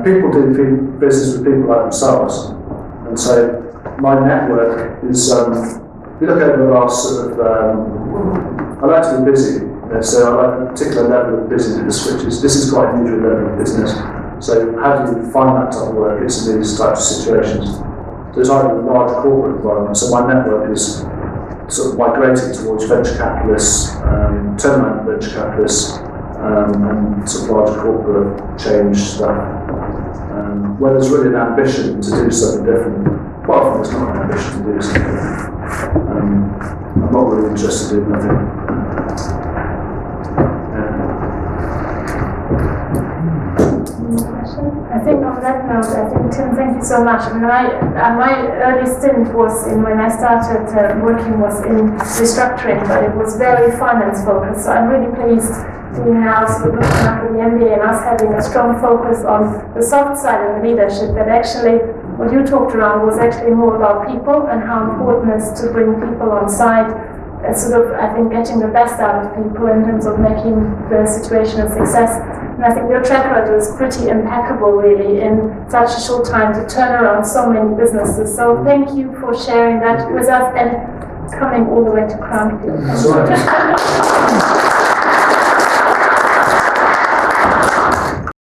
People do business with people like themselves, and so my network is. If you look over the last sort of, I like to be busy, so I like a particular level of busyness, this is quite an unusual level of business. So how do you find that type of work? It's in these types of situations. There's either a large corporate environment, so my network is sort of migrating towards venture capitalists, turnaround venture capitalists, and sort of large corporate change stuff. Where there's really an ambition to do something different. Quite often there's not an ambition to do something different. I'm not really interested in nothing. I think on that note, Tim, thank you so much. I mean, my early stint was when I started working was in restructuring, but it was very finance focused. So I'm really pleased seeing how looking after the MBA and us having a strong focus on the soft side of the leadership, that actually what you talked around was actually more about people and how important it is to bring people on side. I think getting the best out of people in terms of making the situation a success. And I think your track record is pretty impeccable, really, in such a short time to turn around so many businesses. So thank you for sharing that with us and coming all the way to Cranfield.